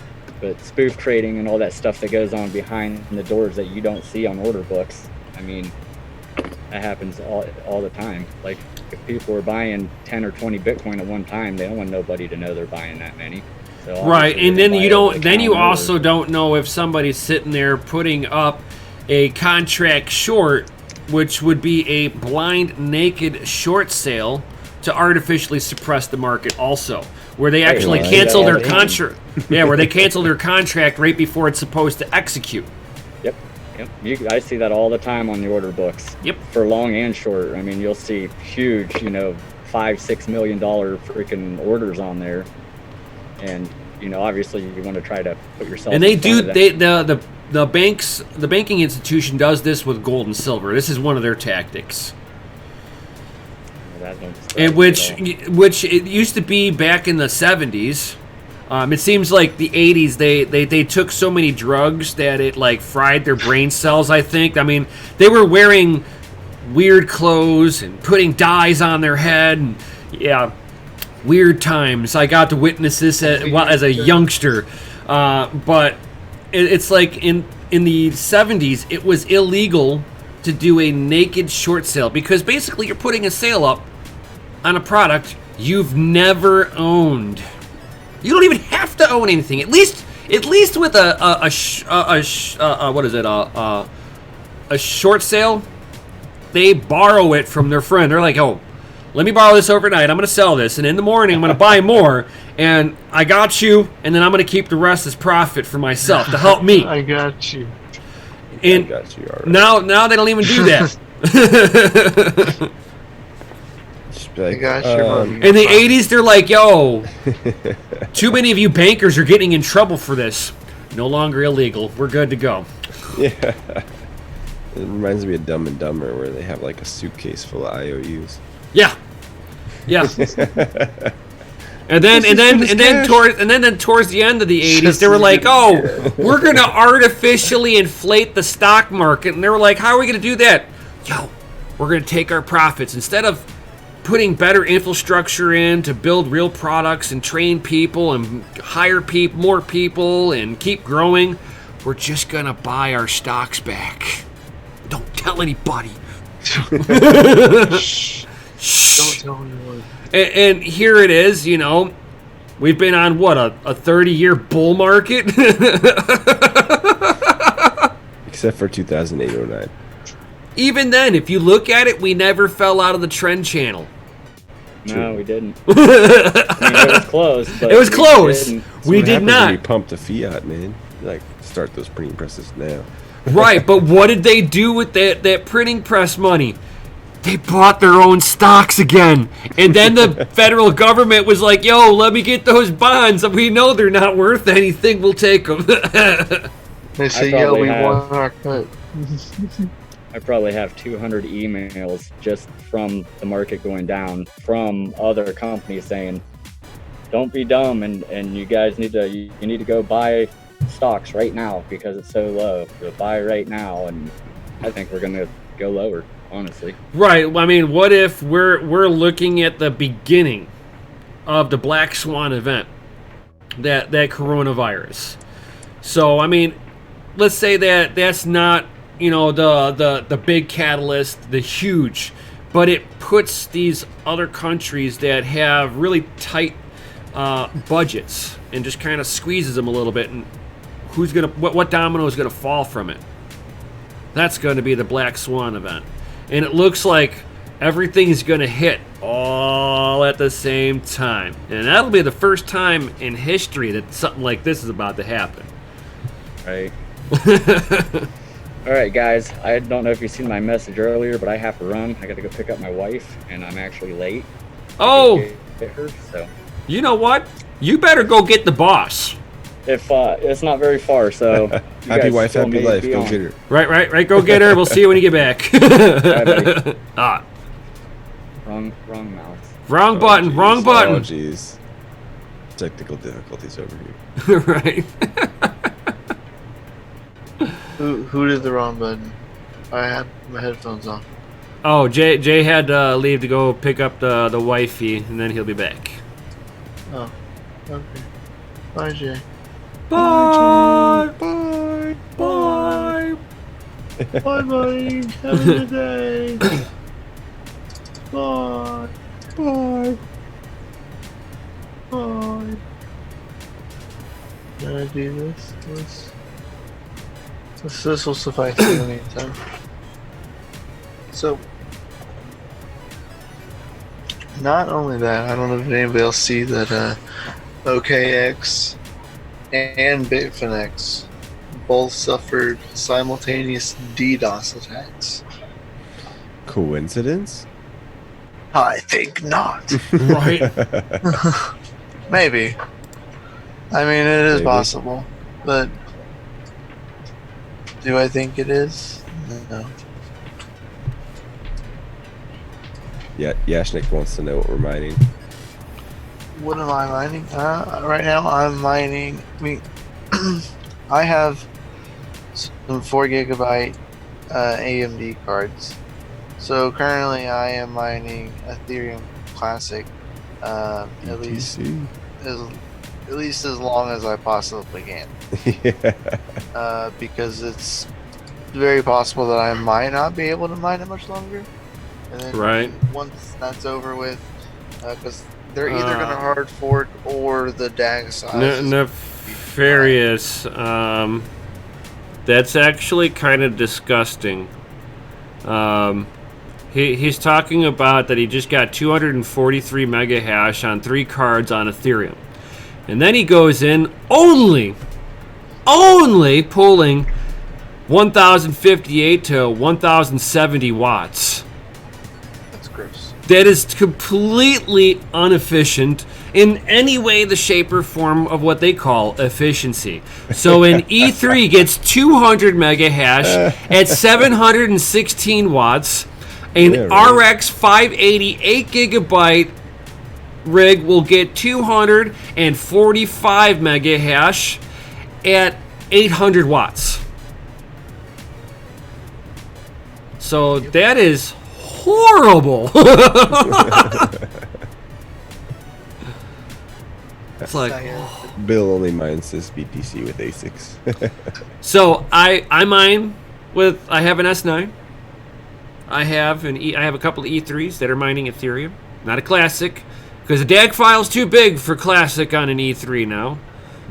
[SPEAKER 3] but spoof trading and all that stuff that goes on behind the doors that you don't see on order books. I mean, that happens all the time. Like if people are buying 10 or 20 Bitcoin at one time, they don't want nobody to know they're buying that many. So
[SPEAKER 1] Right,
[SPEAKER 3] obviously
[SPEAKER 1] and
[SPEAKER 3] they
[SPEAKER 1] then
[SPEAKER 3] buy
[SPEAKER 1] you
[SPEAKER 3] it
[SPEAKER 1] don't.
[SPEAKER 3] over the
[SPEAKER 1] Then you
[SPEAKER 3] counter.
[SPEAKER 1] also don't know if somebody's sitting there putting up a contract short, which would be a blind, naked short sale to artificially suppress the market. Also, where they actually
[SPEAKER 2] well,
[SPEAKER 1] cancel
[SPEAKER 3] yeah,
[SPEAKER 1] their
[SPEAKER 3] yeah.
[SPEAKER 1] contract. Yeah, where they cancel their contract right before it's supposed to execute.
[SPEAKER 3] Yep. I see that all the time on the order books.
[SPEAKER 1] Yep.
[SPEAKER 3] For long and short. I mean, you'll see huge, $5-6 million freaking orders on there, and obviously you want to try to put yourself.
[SPEAKER 1] And they
[SPEAKER 3] in front
[SPEAKER 1] do.
[SPEAKER 3] of that.
[SPEAKER 1] The banking institution does this with gold and silver. This is one of their tactics.
[SPEAKER 3] That don't surprise
[SPEAKER 1] And
[SPEAKER 3] me at all.
[SPEAKER 1] which it used to be back in the 70s. It seems like the 80s they took so many drugs that it like fried their brain cells, I think. I mean, they were wearing weird clothes and putting dyes on their head and yeah, weird times. I got to witness this as a youngster. But it's like in the 70s, it was illegal to do a naked short sale because basically you're putting a sale up on a product you've never owned. You don't even have to own anything. At least with a short sale, they borrow it from their friend. They're like, oh, let me borrow this overnight. I'm going to sell this, and in the morning I'm going to buy more, and I got you, and then I'm going to keep the rest as profit for myself to help me.
[SPEAKER 4] I got you.
[SPEAKER 1] And
[SPEAKER 2] I got you, all right.
[SPEAKER 1] now they don't even do that.
[SPEAKER 2] Just be like,
[SPEAKER 4] I got your money.
[SPEAKER 1] In the 80s, they're like, yo, too many of you bankers are getting in trouble for this. No longer illegal. We're good to go.
[SPEAKER 2] Yeah. It reminds me of Dumb and Dumber, where they have like a suitcase full of IOUs.
[SPEAKER 1] Yeah. Yeah. And then towards the end of the 80s, they were like, oh, we're going to artificially inflate the stock market. And they were like, how are we going to do that? Yo, we're going to take our profits. Instead of putting better infrastructure in to build real products and train people and hire more people and keep growing, we're just going to buy our stocks back. Don't tell anybody. Shh.
[SPEAKER 4] Don't tell anyone.
[SPEAKER 1] And here it is, you know, we've been on what, a 30-year bull market?
[SPEAKER 2] Except for 2008-09.
[SPEAKER 1] Even then, if you look at it, we never fell out of the trend channel.
[SPEAKER 3] No, we didn't. I mean, it was close. But
[SPEAKER 1] It was close.
[SPEAKER 3] didn't.
[SPEAKER 1] We did not.
[SPEAKER 2] We pumped the fiat, man. Like, start those printing presses now.
[SPEAKER 1] Right, but what did they do with that printing press money? They bought their own stocks again. And then the federal government was like, yo, let me get those bonds. We know they're not worth anything. We'll take them.
[SPEAKER 4] They say,
[SPEAKER 3] I
[SPEAKER 4] yo,
[SPEAKER 3] probably
[SPEAKER 4] we
[SPEAKER 3] have.
[SPEAKER 4] won our cut.
[SPEAKER 3] I probably have 200 emails just from the market going down from other companies saying, don't be dumb and you guys need to go buy stocks right now because it's so low. So buy right now, and I think we're gonna go lower, honestly.
[SPEAKER 1] Right. I mean, what if we're looking at the beginning of the Black Swan event, that coronavirus? So, I mean, let's say that's not, you know, the big catalyst, the huge, but it puts these other countries that have really tight budgets and just kind of squeezes them a little bit, and what domino is gonna fall from it? That's going to be the Black Swan event. And it looks like everything's going to hit all at the same time. And that'll be the first time in history that something like this is about to happen.
[SPEAKER 3] Right. All right, guys. I don't know if you've seen my message earlier, but I have to run. I got to go pick up my wife, and I'm actually late.
[SPEAKER 1] Oh,
[SPEAKER 3] Get her, so
[SPEAKER 1] you know what? You better go get the boss.
[SPEAKER 3] if it's not very far, so you
[SPEAKER 2] Happy
[SPEAKER 3] guys
[SPEAKER 2] wife,
[SPEAKER 3] still
[SPEAKER 2] happy
[SPEAKER 3] may
[SPEAKER 2] life.
[SPEAKER 3] be
[SPEAKER 2] Go
[SPEAKER 3] on.
[SPEAKER 2] get her.
[SPEAKER 1] Right. Go get her. We'll see you when you get back.
[SPEAKER 3] buddy.
[SPEAKER 1] Wrong
[SPEAKER 3] Wrong mouse.
[SPEAKER 1] button.
[SPEAKER 2] Jeez.
[SPEAKER 1] Wrong button.
[SPEAKER 2] Oh, jeez. Technical difficulties over here.
[SPEAKER 1] Right.
[SPEAKER 4] Who did the wrong button? I had my headphones on.
[SPEAKER 1] Oh, Jay had to leave to go pick up the wifey, and then he'll be back.
[SPEAKER 4] Oh, okay. Bye, Jay.
[SPEAKER 1] Bye.
[SPEAKER 2] Bye.
[SPEAKER 1] Bye.
[SPEAKER 4] Bye, buddy. Have a good day. Bye.
[SPEAKER 2] Bye.
[SPEAKER 4] Bye. Can I do this? This will suffice in the meantime. So, not only that, I don't know if anybody else see that OKX and Bitfinex both suffered simultaneous DDoS attacks.
[SPEAKER 2] Coincidence?
[SPEAKER 4] I think not.
[SPEAKER 1] Right.
[SPEAKER 4] Maybe. I mean, it is
[SPEAKER 2] Maybe.
[SPEAKER 4] possible, but do I think it is? No.
[SPEAKER 2] Yeah, Yashnik wants to know what we're mining.
[SPEAKER 4] What am I mining? Right now, I'm mining. I have some 4 gigabyte AMD cards. So currently, I am mining Ethereum Classic. At least
[SPEAKER 2] ETC.
[SPEAKER 4] at least as long as I possibly can.
[SPEAKER 2] Yeah.
[SPEAKER 4] Because it's very possible that I might not be able to mine it much longer. And then
[SPEAKER 1] Right.
[SPEAKER 4] once that's over with, because they're either going to hard fork or the DAG size.
[SPEAKER 1] Nefarious. That's actually kind of disgusting. He's talking about that he just got 243 mega hash on 3 cards on Ethereum. And then he goes in only pulling 1,058 to 1,070 watts.
[SPEAKER 4] That's gross.
[SPEAKER 1] That is completely inefficient in any way, the shape, or form of what they call efficiency. So an E3 gets 200 mega hash at 716 watts. An RX 588 gigabyte rig will get 245 mega hash at 800 watts. So that is horrible. It's like,
[SPEAKER 2] Bill only mines this BTC with ASICs.
[SPEAKER 1] so I mine with, I have an S9. I have a couple of E3s that are mining Ethereum. Not a classic, because the DAG file's too big for classic on an E3 now.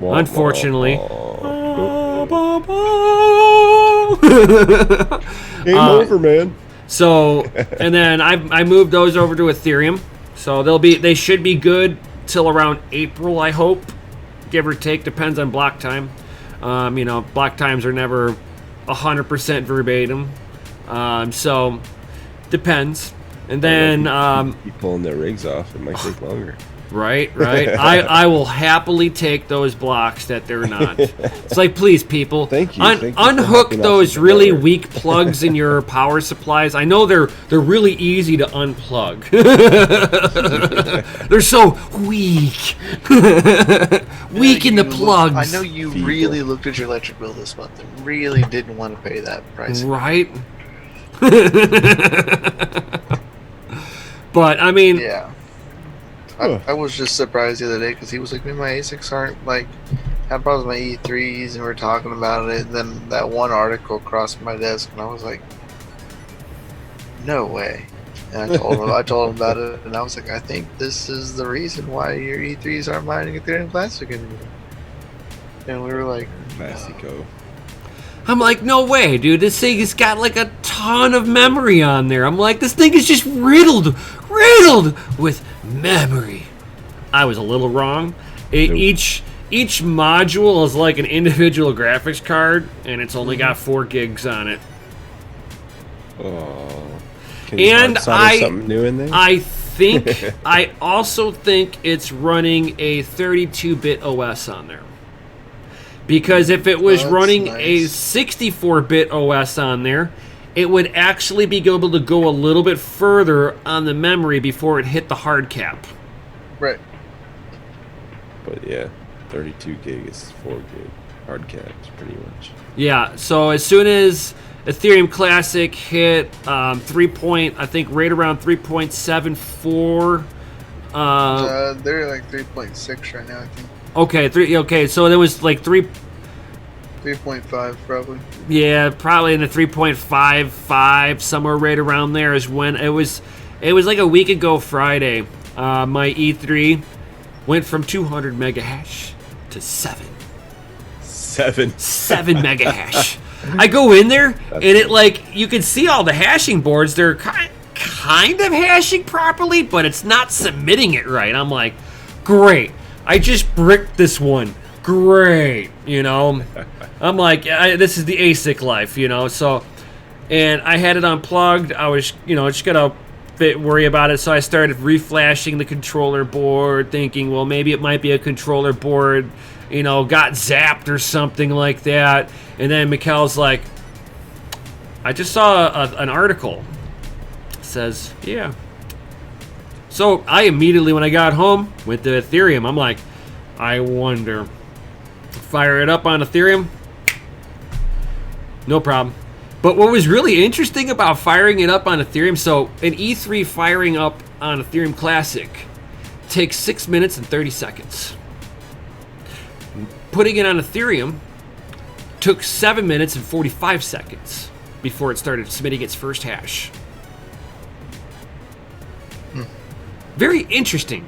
[SPEAKER 1] Unfortunately.
[SPEAKER 2] Game over, man.
[SPEAKER 1] So, and then I moved those over to Ethereum. So they should be good till around April, I hope. Give or take, depends on block time. Block times are never 100% verbatim. So depends. And then
[SPEAKER 2] keep pulling their rigs off, it might take longer.
[SPEAKER 1] Right. I will happily take those blocks that they're not. It's like, please, people,
[SPEAKER 2] Thank you. Thank you for
[SPEAKER 1] unhook
[SPEAKER 2] helping
[SPEAKER 1] those
[SPEAKER 2] us
[SPEAKER 1] really
[SPEAKER 2] better.
[SPEAKER 1] weak plugs in your power supplies. I know they're really easy to unplug. They're so weak. Weak in the plugs.
[SPEAKER 4] I know you really looked at your electric bill this month and really didn't want to pay that price.
[SPEAKER 1] Right? But I mean,
[SPEAKER 4] Yeah. I was just surprised the other day because he was like, "Man, my ASICs aren't like have problems with my E3s," and we were talking about it. And then that one article crossed my desk, and I was like, "No way!" And I told him about it, and I was like, "I think this is the reason why your E3s aren't mining Ethereum Classic anymore." And we were like,
[SPEAKER 2] Classico.
[SPEAKER 1] I'm like, no way, dude. This thing has got like a ton of memory on there. I'm like, this thing is just riddled with memory. I was a little wrong. Each module is like an individual graphics card, and it's only got 4 gigs on it.
[SPEAKER 2] Oh. Can you
[SPEAKER 1] And
[SPEAKER 2] hard solder something new in there?
[SPEAKER 1] I also think it's running a 32-bit OS on there. Because if it was running a 64-bit OS on there, it would actually be able to go a little bit further on the memory before it hit the hard cap.
[SPEAKER 4] "Right."
[SPEAKER 2] But yeah, 32 gig is 4 gig. Hard caps, pretty much.
[SPEAKER 1] Yeah, so as soon as Ethereum Classic hit I think right around 3.74.
[SPEAKER 4] They're like 3.6 right now, I think.
[SPEAKER 1] Okay, so there was like
[SPEAKER 4] 3.5 probably.
[SPEAKER 1] Yeah, probably in the 3.55, somewhere right around there is when it was like a week ago Friday. My E3 went from 200 mega hash to 7 mega hash. I go in there and it like you can see all the hashing boards. They're kind of hashing properly, but it's not submitting it right. I'm like, great. I just bricked this one. Great, I'm like, this is the ASIC life, So, and I had it unplugged. I was, just gonna worry about it. So I started reflashing the controller board, thinking, well, maybe it might be a controller board, got zapped or something like that. And then Mikkel's like, I just saw an article. It says, yeah. So I immediately, when I got home, went to Ethereum. I'm like, I wonder. Fire it up on Ethereum. No problem. But what was really interesting about firing it up on Ethereum, so an E3 firing up on Ethereum Classic takes 6 minutes and 30 seconds. putting it on Ethereum took 7 minutes and 45 seconds before it started submitting its first hash. Very interesting.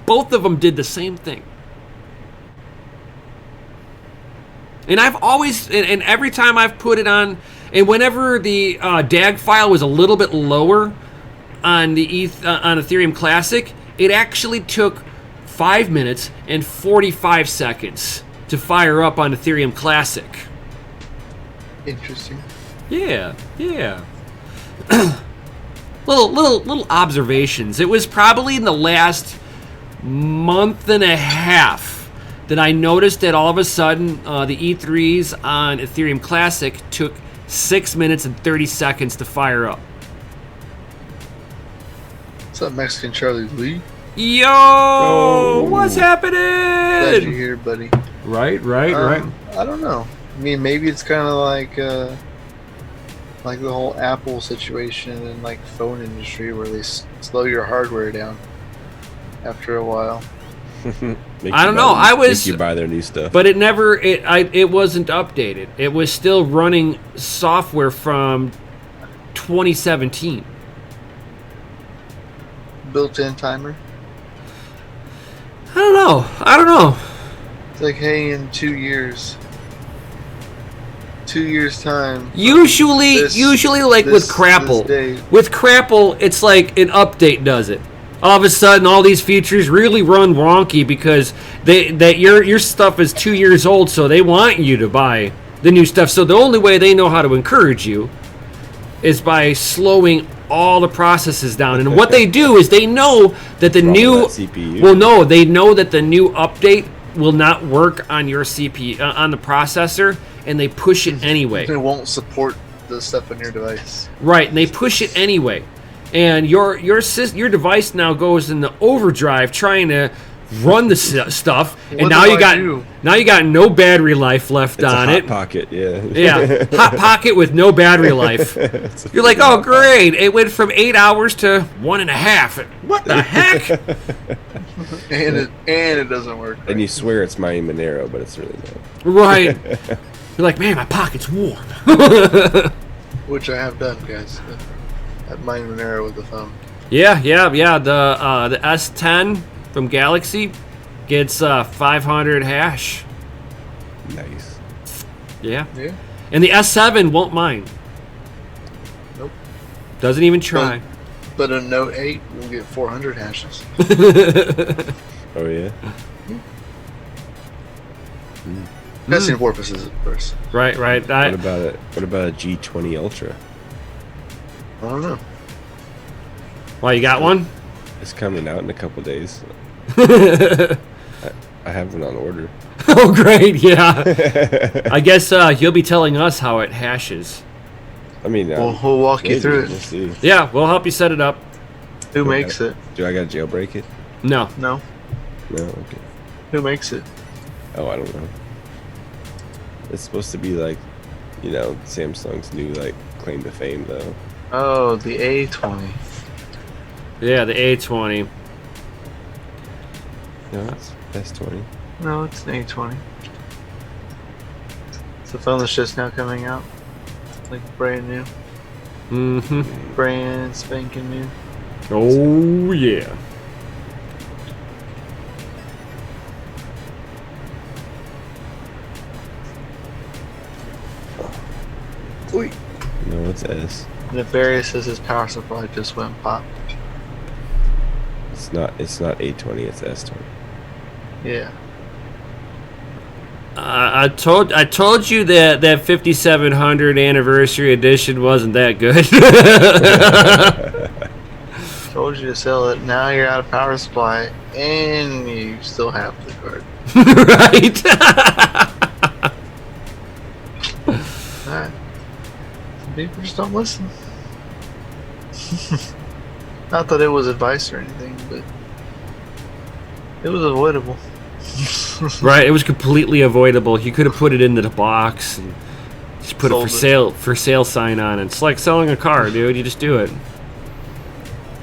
[SPEAKER 1] Both of them did the same thing. And I've always, and every time I've put it on, and whenever the DAG file was a little bit lower on the on Ethereum Classic, it actually took 5 minutes and 45 seconds to fire up on Ethereum Classic.
[SPEAKER 4] Interesting.
[SPEAKER 1] Yeah. little observations. It was probably in the last month and a half that I noticed that all of a sudden the E3s on Ethereum Classic took 6 minutes and 30 seconds to fire up.
[SPEAKER 4] What's up, Mexican Charlie Lee?
[SPEAKER 1] Yo, what's happening?
[SPEAKER 4] Glad you're here, buddy.
[SPEAKER 1] Right.
[SPEAKER 4] I don't know. I mean, maybe it's kind of like the whole Apple situation and like phone industry where they slow your hardware down after a while.
[SPEAKER 1] I don't know.
[SPEAKER 2] Make you buy their new stuff,
[SPEAKER 1] but it never. It wasn't updated. It was still running software from 2017.
[SPEAKER 4] Built-in timer.
[SPEAKER 1] I don't know.
[SPEAKER 4] It's like, hey, in 2 years time.
[SPEAKER 1] Usually like with Crapple. With Crapple, it's like an update does it. All of a sudden, all these features really run wonky because your stuff is 2 years old, so they want you to buy the new stuff. So the only way they know how to encourage you is by slowing all the processes down. And what they do is they know that the new
[SPEAKER 2] CPU.
[SPEAKER 1] Well, no, they know that the new update will not work on your CPU on the processor, and they push it anyway.
[SPEAKER 4] It won't support the stuff on your device.
[SPEAKER 1] Right, and they push it anyway. And your device now goes into overdrive trying to run the stuff, and now you got no battery life left
[SPEAKER 2] It's
[SPEAKER 1] on
[SPEAKER 2] a hot
[SPEAKER 1] it.
[SPEAKER 2] pocket, yeah.
[SPEAKER 1] Yeah, hot pocket with no battery life. You're like, oh great, it went from 8 hours to 1.5. What the heck?
[SPEAKER 4] and it doesn't work. Right?
[SPEAKER 2] And you swear it's mining Monero, but it's really not.
[SPEAKER 1] Right. You're like, man, my pocket's warm.
[SPEAKER 4] Which I have done, guys. At mine Monero with the phone.
[SPEAKER 1] Yeah. The S10 from Galaxy gets 500 hash.
[SPEAKER 2] Nice.
[SPEAKER 1] Yeah. And the S7 won't mine.
[SPEAKER 4] Nope.
[SPEAKER 1] Doesn't even try.
[SPEAKER 4] But a Note 8 will get 400 hashes.
[SPEAKER 2] Oh yeah.
[SPEAKER 4] Testing purposes, of course.
[SPEAKER 1] Right.
[SPEAKER 2] What about a G20 Ultra?
[SPEAKER 4] I don't know.
[SPEAKER 1] Why, you got one?
[SPEAKER 2] It's coming out in a couple days. I have one on order.
[SPEAKER 1] Oh, great, yeah. I guess you'll be telling us how it hashes.
[SPEAKER 2] I mean,
[SPEAKER 4] we'll walk you through it.
[SPEAKER 2] We'll see.
[SPEAKER 1] Yeah, we'll help you set it up.
[SPEAKER 4] Who makes it?
[SPEAKER 2] Do I gotta jailbreak it?
[SPEAKER 1] No.
[SPEAKER 4] No.
[SPEAKER 2] No, okay.
[SPEAKER 4] Who makes it?
[SPEAKER 2] Oh, I don't know. It's supposed to be like, Samsung's new like claim to fame though.
[SPEAKER 4] Oh, the A20.
[SPEAKER 1] Yeah, the A20.
[SPEAKER 2] No, it's S20.
[SPEAKER 4] No, it's an A20. It's the phone that's just now coming out. Like brand new.
[SPEAKER 1] Mm-hmm.
[SPEAKER 4] Brand spanking new.
[SPEAKER 1] Oh, yeah.
[SPEAKER 2] No, it's S.
[SPEAKER 4] Nefarious says his power supply just went pop.
[SPEAKER 2] It's not A20, it's S20.
[SPEAKER 4] Yeah.
[SPEAKER 1] I told you that 5700 anniversary edition wasn't that good.
[SPEAKER 4] Told you to sell it. Now you're out of power supply, and you still have the card.
[SPEAKER 1] Right.
[SPEAKER 4] Alright. Some people just don't listen. Not that it was advice or anything, but it was avoidable.
[SPEAKER 1] Right, it was completely avoidable. You could have put it into the box and just put
[SPEAKER 4] Sold
[SPEAKER 1] it for sale sign on it. It's like selling a car, dude. You just do it.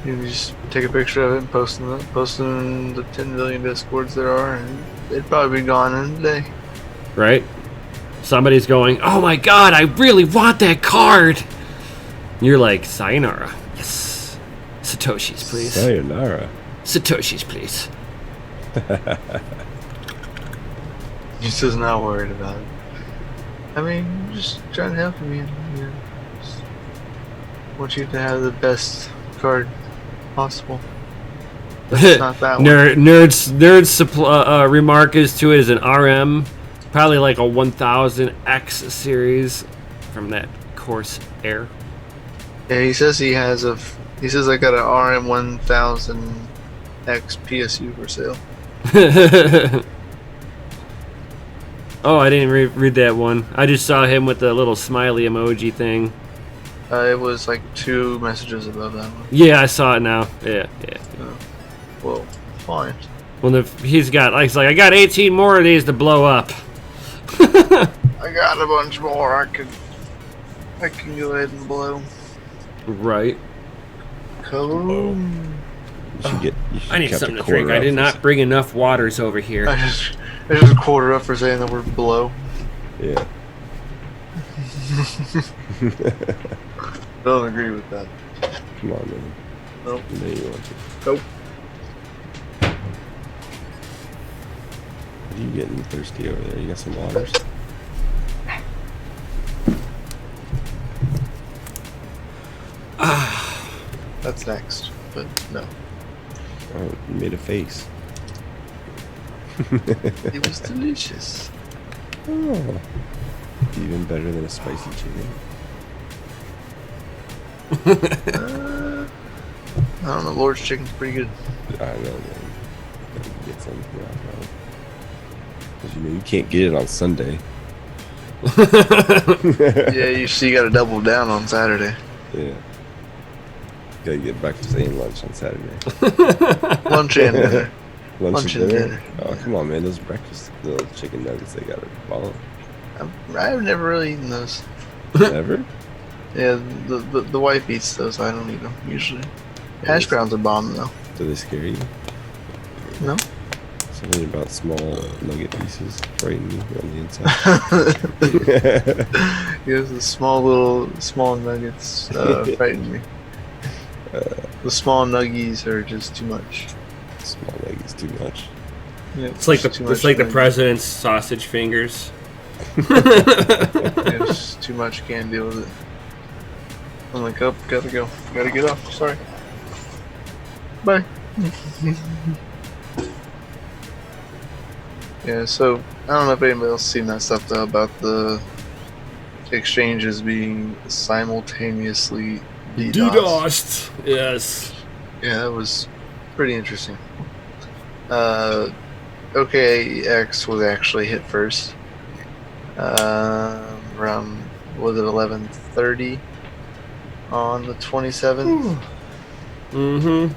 [SPEAKER 4] You just take a picture of it and post in the 10 million discords there are, and they'd probably be gone in a day.
[SPEAKER 1] Right? Somebody's going, oh my god, I really want that card. You're like, sayonara. Yes. Satoshis, please.
[SPEAKER 2] Sayonara.
[SPEAKER 1] Satoshis, please.
[SPEAKER 4] He's just not worried about it. I mean, just trying to help him, you know. Just want you to have the best card possible. That's not that one.
[SPEAKER 1] Nerd's remark is to it is an RM, probably like a 1000X series from that Corsair.
[SPEAKER 4] Yeah, he says he has he says I got an RM 1000X PSU for sale.
[SPEAKER 1] Oh, I didn't read that one. I just saw him with the little smiley emoji thing.
[SPEAKER 4] It was like 2 messages above that one.
[SPEAKER 1] Yeah, I saw it now. Yeah.
[SPEAKER 4] Well, fine.
[SPEAKER 1] Well, he's got, like, I got 18 more of these to blow up.
[SPEAKER 4] I got a bunch more. I can go ahead and blow.
[SPEAKER 1] Right.
[SPEAKER 4] Cool.
[SPEAKER 1] I need something to drink. I did not bring enough waters over here.
[SPEAKER 4] I just quarter up for saying the word blow.
[SPEAKER 2] Yeah.
[SPEAKER 4] Don't agree with that.
[SPEAKER 2] Come on, man.
[SPEAKER 4] Nope.
[SPEAKER 2] No, you want to.
[SPEAKER 4] Nope.
[SPEAKER 2] What are you getting thirsty over there? You got some waters?
[SPEAKER 4] That's next, but no.
[SPEAKER 2] Oh, you made a face.
[SPEAKER 4] It was delicious.
[SPEAKER 2] Oh. Even better than a spicy chicken.
[SPEAKER 4] I don't know, Lord's chicken's pretty good.
[SPEAKER 2] I know, man. Gotta get some. Because you know you can't get it on Sunday.
[SPEAKER 4] Yeah, you gotta double down on Saturday.
[SPEAKER 2] Yeah. Gotta get breakfast and lunch on Saturday.
[SPEAKER 4] Lunch and dinner.
[SPEAKER 2] Lunch and dinner? Oh, come on, man. Those breakfast little chicken nuggets, they got it bomb.
[SPEAKER 4] I've never really eaten those.
[SPEAKER 2] Never?
[SPEAKER 4] Yeah, the wife eats those. I don't eat them usually. Hash browns are bomb though.
[SPEAKER 2] Do they scare you?
[SPEAKER 4] No.
[SPEAKER 2] Something about small nugget pieces frighten you on the inside.
[SPEAKER 4] Yes, the small nuggets frighten me. The small nuggies are just too much.
[SPEAKER 2] Small nuggets too much.
[SPEAKER 4] Yeah,
[SPEAKER 1] It's like the
[SPEAKER 4] nuggies.
[SPEAKER 1] president's sausage fingers.
[SPEAKER 4] It's too much. Can't deal with it. I'm like, oh, gotta go. Gotta get off. Sorry. Bye. Yeah, so I don't know if anybody else seen that stuff though about the exchanges being simultaneously DDoSed.
[SPEAKER 1] Yes.
[SPEAKER 4] Yeah, that was pretty interesting. OKX was actually hit first. Around, was it 11:30 on the 27th?
[SPEAKER 1] Mm-hmm.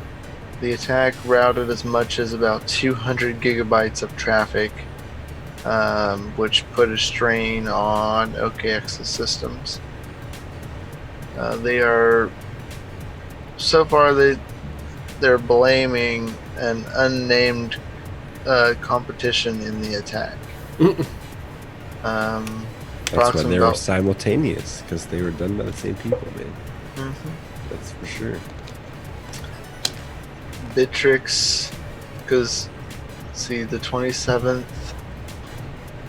[SPEAKER 4] The attack routed as much as about 200 gigabytes of traffic, which put a strain on OKX's systems. They are, so far they're blaming an unnamed competition in the attack.
[SPEAKER 2] That's why they were simultaneous, because they were done by the same people, man.
[SPEAKER 4] Mm-hmm.
[SPEAKER 2] That's for sure.
[SPEAKER 4] Bitrix, because see, the 27th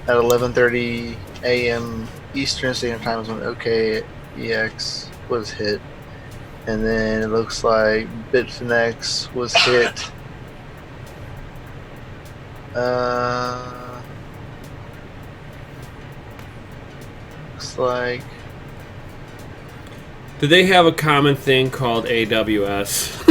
[SPEAKER 4] at 11:30 a.m. Eastern Standard Time is when OKEX was hit, and then it looks like Bitfinex was hit. Looks like.
[SPEAKER 1] Do they have a common thing called AWS?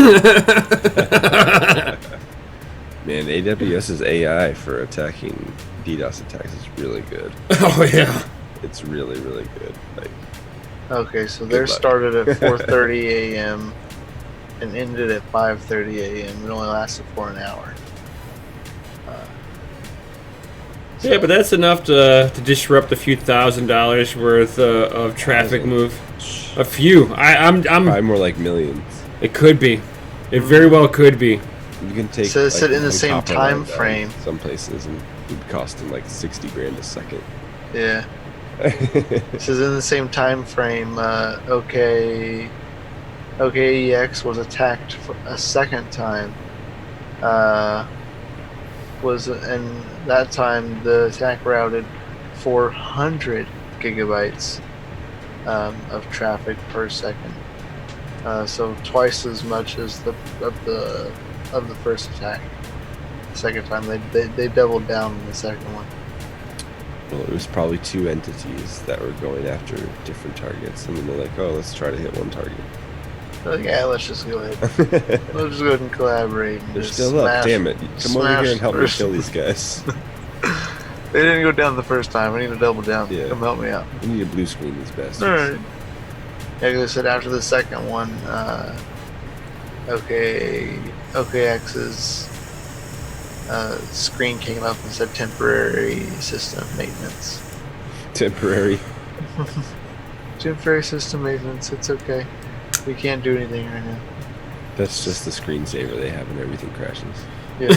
[SPEAKER 2] Man, AWS's AI for attacking DDoS attacks is really good.
[SPEAKER 1] Oh yeah.
[SPEAKER 2] It's really, really good. Like,
[SPEAKER 4] Okay, so
[SPEAKER 2] Good
[SPEAKER 4] theirs
[SPEAKER 2] luck.
[SPEAKER 4] started at 4:30 a.m. and ended at 5:30 a.m. It only lasted for an hour.
[SPEAKER 1] Yeah, but that's enough to disrupt a few $1,000s worth of traffic move. A few. I'm.
[SPEAKER 2] probably more like millions.
[SPEAKER 1] It could be. It very well could be.
[SPEAKER 2] You can take.
[SPEAKER 4] So it's in the
[SPEAKER 2] one
[SPEAKER 4] same
[SPEAKER 2] copper
[SPEAKER 4] time
[SPEAKER 2] line down
[SPEAKER 4] frame.
[SPEAKER 2] Some places and it would cost them like 60 grand a second.
[SPEAKER 4] Yeah. This is in the same time frame. OKEX was attacked for a second time. And that time the attack routed 400 gigabytes of traffic per second. So twice as much as the first attack. The second time they doubled down on the second one.
[SPEAKER 2] Well, it was probably two entities that were going after different targets. I mean, they're like, oh, let's try to hit one target.
[SPEAKER 4] Like, yeah, let's just go ahead. Let's just go ahead and collaborate. And
[SPEAKER 2] They're
[SPEAKER 4] just
[SPEAKER 2] still up.
[SPEAKER 4] smash-
[SPEAKER 2] Damn it. Come over here and help me
[SPEAKER 4] first.
[SPEAKER 2] kill these guys.
[SPEAKER 4] They didn't go down the first time. I need to double down.
[SPEAKER 2] Yeah.
[SPEAKER 4] Come help me out.
[SPEAKER 2] We need to blue screen these bastards.
[SPEAKER 4] Alright. Yeah, 'cause I said after the second one, OKX's screen came up and said temporary system maintenance.
[SPEAKER 2] Temporary.
[SPEAKER 4] Temporary system maintenance. It's okay. We can't do anything right now.
[SPEAKER 2] That's just the screensaver they have when everything crashes.
[SPEAKER 4] Yeah.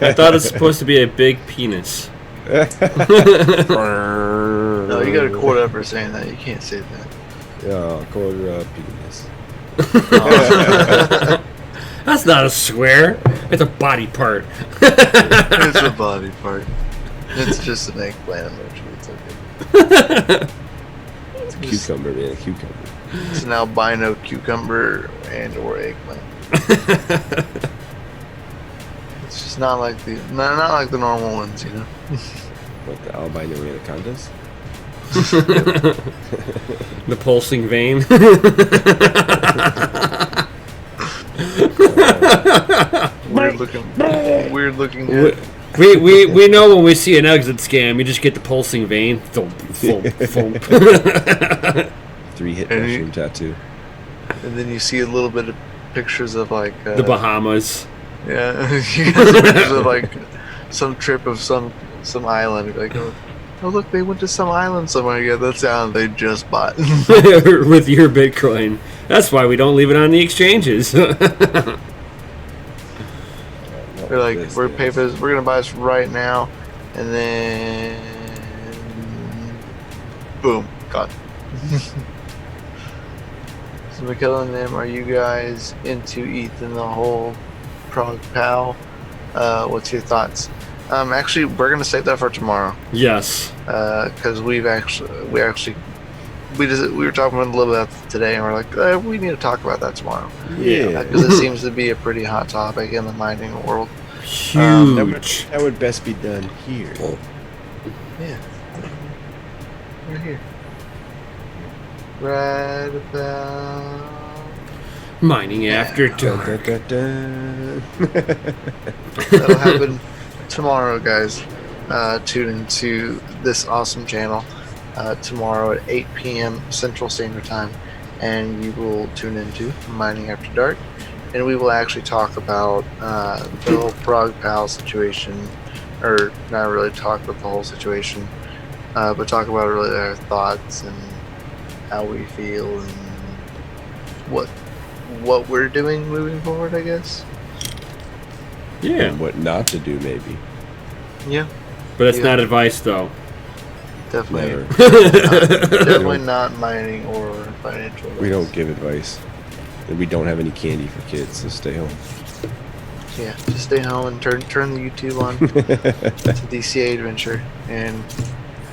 [SPEAKER 1] I thought it was supposed to be a big penis.
[SPEAKER 4] No, you got a quote up for saying that. You can't say that.
[SPEAKER 2] Yeah, quarter penis.
[SPEAKER 1] That's not a swear. It's a body part.
[SPEAKER 4] It's a body part. It's just an eggplant emoji. It's okay.
[SPEAKER 2] It's a cucumber, man. A cucumber.
[SPEAKER 4] It's an albino cucumber and or eggplant. It's just not like the normal ones, you know.
[SPEAKER 2] What, the albino anacondas?
[SPEAKER 1] The pulsing vein.
[SPEAKER 4] Weird looking head.
[SPEAKER 1] We know when we see an exit scam, you just get the pulsing vein. Thump, thump, thump.
[SPEAKER 2] 3-hit
[SPEAKER 4] And
[SPEAKER 2] mushroom tattoo.
[SPEAKER 4] And then you see a little bit of pictures of like
[SPEAKER 1] The Bahamas.
[SPEAKER 4] yeah, you got some pictures of like some trip of some island. You're like, oh look, they went to some island somewhere. Yeah, that's the island they just bought.
[SPEAKER 1] With your Bitcoin. That's why we don't leave it on the exchanges.
[SPEAKER 4] We're like, we're gonna buy this right now, and then boom, gone. So Michaela and them, are you guys into Ethan the whole prog pal? What's your thoughts? Actually, we're gonna save that for tomorrow.
[SPEAKER 1] Yes.
[SPEAKER 4] Because we were talking about a little bit today, and we're like, we need to talk about that tomorrow.
[SPEAKER 2] Yeah.
[SPEAKER 4] Because it seems to be a pretty hot topic in the mining world.
[SPEAKER 1] Huge.
[SPEAKER 2] That would best be done here.
[SPEAKER 4] Yeah. Right here. Right about.
[SPEAKER 1] Mining after dark.
[SPEAKER 4] That'll happen tomorrow, guys. Tune into this awesome channel tomorrow at 8 p.m. Central Standard Time, and you will tune into Mining After Dark, and we will actually talk about the whole Prog Pal situation, or not really talk about the whole situation, but talk about really our thoughts and how we feel and what we're doing moving forward, I guess.
[SPEAKER 1] Yeah.
[SPEAKER 2] And what not to do, maybe.
[SPEAKER 4] Yeah,
[SPEAKER 1] But it's
[SPEAKER 4] Yeah.
[SPEAKER 1] not advice, though.
[SPEAKER 4] definitely.
[SPEAKER 2] Never.
[SPEAKER 4] Definitely not mining or financial.
[SPEAKER 2] We don't give advice. And we don't have any candy for kids, so stay home.
[SPEAKER 4] Yeah, just stay home and turn the YouTube on to DCA Adventure, and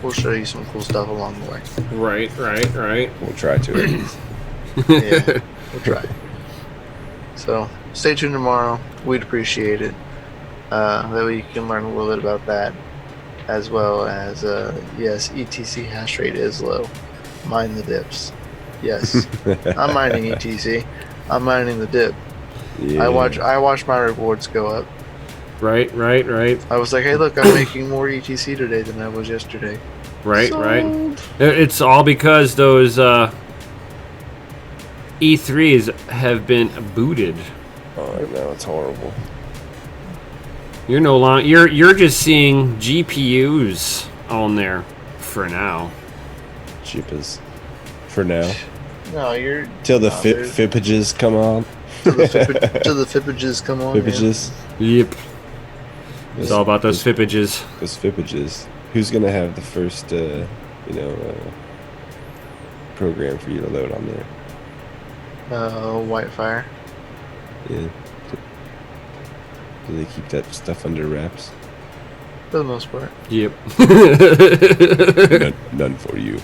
[SPEAKER 4] we'll show you some cool stuff along the way.
[SPEAKER 1] Right.
[SPEAKER 2] We'll try to at least.
[SPEAKER 4] Yeah, we'll try. So stay tuned tomorrow. We'd appreciate it. That way you can learn a little bit about that, as well as yes, ETC hash rate is low. Mine the dips. Yes, I'm mining ETC. I'm mining the dip.
[SPEAKER 2] Yeah.
[SPEAKER 4] I watch my rewards go up.
[SPEAKER 1] Right.
[SPEAKER 4] I was like, hey, look, I'm making more ETC today than I was yesterday.
[SPEAKER 1] Right.
[SPEAKER 4] Sold.
[SPEAKER 1] It's all because those E3s have been booted.
[SPEAKER 2] Oh, I know, it's horrible.
[SPEAKER 1] You're no longer. You're just seeing GPUs on there for now.
[SPEAKER 2] Cheap as for now.
[SPEAKER 4] No, you're
[SPEAKER 2] Till the
[SPEAKER 4] no, there's-
[SPEAKER 2] Fippages come on.
[SPEAKER 4] till the fippages come on.
[SPEAKER 2] Fippages.
[SPEAKER 1] Yep. It's all about those fippages.
[SPEAKER 2] Those fippages. Who's gonna have the first, program for you to load on there?
[SPEAKER 4] Whitefire.
[SPEAKER 2] Yeah. Do they keep that stuff under wraps?
[SPEAKER 4] For the most part.
[SPEAKER 1] Yep.
[SPEAKER 2] None for you.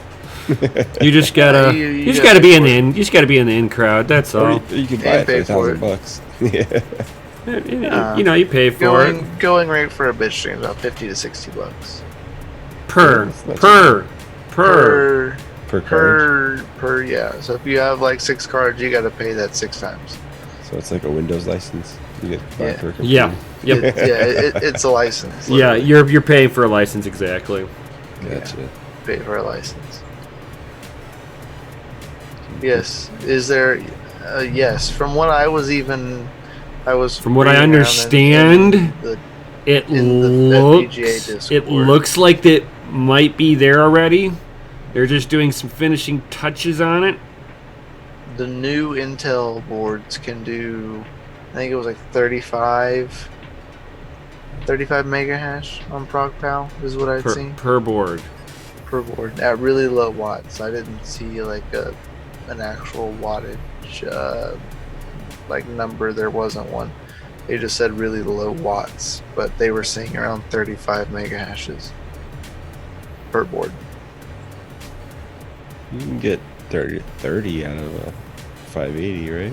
[SPEAKER 1] You just gotta, you just gotta be in the in, you just gotta be in the in crowd. That's all.
[SPEAKER 2] Or you can buy it for $1,000. Yeah.
[SPEAKER 1] You know, you pay for it.
[SPEAKER 4] Going rate for a bitstream is about $50 to $60
[SPEAKER 1] Per
[SPEAKER 2] Per card.
[SPEAKER 4] yeah. So if you have like 6 cards, you got to pay that 6 times.
[SPEAKER 2] So it's like a Windows license. You get buy per computer.
[SPEAKER 1] Yeah. Yep.
[SPEAKER 4] It's a license.
[SPEAKER 1] Yeah,
[SPEAKER 4] Literally.
[SPEAKER 1] you're paying for a license exactly.
[SPEAKER 2] Gotcha.
[SPEAKER 4] Pay for a license. Yes. Is there? Yes. From what I was
[SPEAKER 1] From what I
[SPEAKER 4] reading around
[SPEAKER 1] understand,
[SPEAKER 4] in the
[SPEAKER 1] it
[SPEAKER 4] FPGA
[SPEAKER 1] it
[SPEAKER 4] Discord.
[SPEAKER 1] looks like it might be there already. They're just doing some finishing touches on it.
[SPEAKER 4] The new Intel boards can do, I think it was like 35 mega hash on ProgPal is what I'd seen
[SPEAKER 1] Per board.
[SPEAKER 4] per board at really low watts. I didn't see like an actual wattage like number. There wasn't one. They just said really low watts, but they were saying around 35 mega hashes per board.
[SPEAKER 2] You can get 30 out of a 580, right?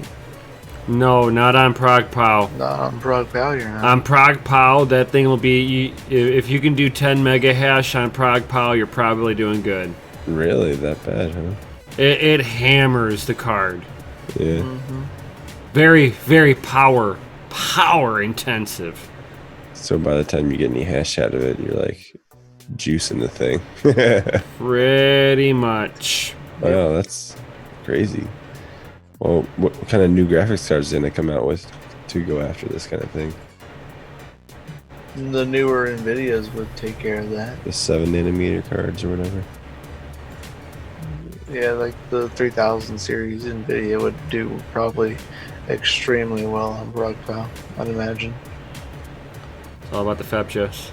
[SPEAKER 1] No, not on ProgPal.
[SPEAKER 4] Not on ProgPal, you're not.
[SPEAKER 1] On ProgPal, that thing will be, if you can do 10 mega hash on ProgPal, you're probably doing good.
[SPEAKER 2] Really? That bad, huh?
[SPEAKER 1] It hammers the card.
[SPEAKER 2] Yeah.
[SPEAKER 4] Mm-hmm.
[SPEAKER 1] Very, very power intensive.
[SPEAKER 2] So by the time you get any hash out of it, you're like juicing the thing.
[SPEAKER 1] Pretty much.
[SPEAKER 2] Wow, that's crazy. Well, what kind of new graphics cards did they come out with to go after this kind of thing?
[SPEAKER 4] The newer Nvidias would take care of that.
[SPEAKER 2] The 7nm cards or whatever?
[SPEAKER 4] Yeah, like the 3000 series Nvidia would do probably extremely well on ProgPal, I'd imagine.
[SPEAKER 1] It's all about the fab chips.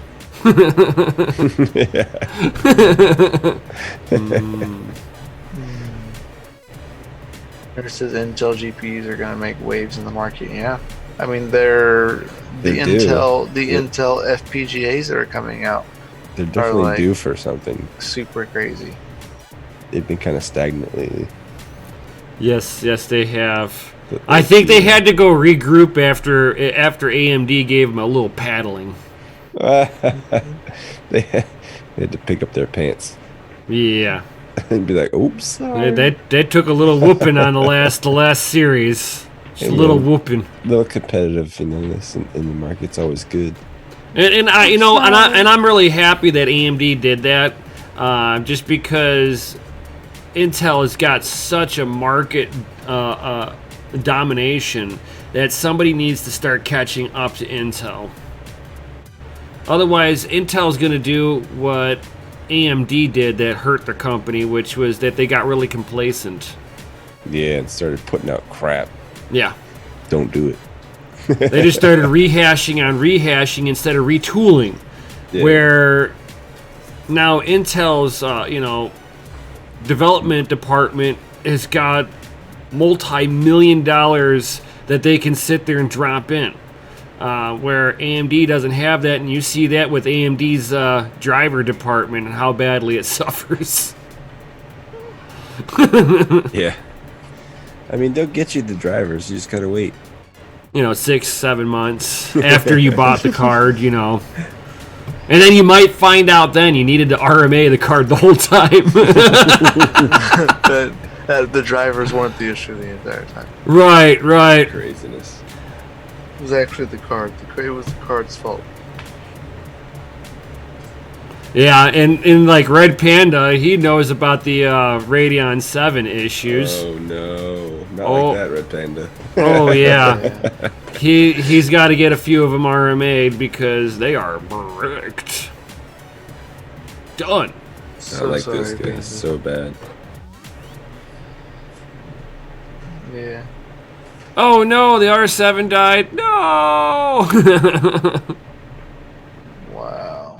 [SPEAKER 4] It says Intel GPUs are going to make waves in the market. Yeah, I mean the Intel FPGAs that are coming out.
[SPEAKER 2] They're definitely
[SPEAKER 4] like
[SPEAKER 2] due for something.
[SPEAKER 4] super crazy.
[SPEAKER 2] They've been kind of stagnant lately.
[SPEAKER 1] Yes, they have. I think they had to go regroup after AMD gave them a little paddling.
[SPEAKER 2] They had to pick up their pants
[SPEAKER 1] Yeah.
[SPEAKER 2] and be like, "Oops, sorry."
[SPEAKER 1] They took a little whooping on the last series. Just a little whooping.
[SPEAKER 2] A little competitive, this in the market's always good.
[SPEAKER 1] And I'm really happy that AMD did that, just because Intel has got such a market domination that somebody needs to start catching up to Intel. Otherwise, Intel's going to do what AMD did that hurt the company, which was that they got really complacent.
[SPEAKER 2] Yeah, and started putting out crap.
[SPEAKER 1] Yeah.
[SPEAKER 2] Don't do it.
[SPEAKER 1] They just started rehashing instead of retooling.
[SPEAKER 2] Yeah.
[SPEAKER 1] Where now Intel's, development department has got multi-million dollars that they can sit there and drop in. Where AMD doesn't have that, and you see that with AMD's driver department and how badly it suffers.
[SPEAKER 2] Yeah. I mean, they'll get you the drivers. You just gotta wait.
[SPEAKER 1] 6-7 months after you bought the card, And then you might find out then you needed to RMA the card the whole time.
[SPEAKER 4] The drivers weren't the issue the entire time.
[SPEAKER 1] Right.
[SPEAKER 2] Craziness.
[SPEAKER 4] It was actually the card. It was the card's fault.
[SPEAKER 1] Yeah, and like Red Panda, he knows about the Radeon 7 issues.
[SPEAKER 2] Oh no, not like that, Red Panda.
[SPEAKER 1] Oh yeah, he's got to get a few of them RMA'd because they are bricked. Done.
[SPEAKER 4] So
[SPEAKER 2] I like
[SPEAKER 4] sorry,
[SPEAKER 2] this guy
[SPEAKER 4] Panda.
[SPEAKER 2] so bad.
[SPEAKER 4] Yeah.
[SPEAKER 1] Oh no, the R7 died. No.
[SPEAKER 4] Wow.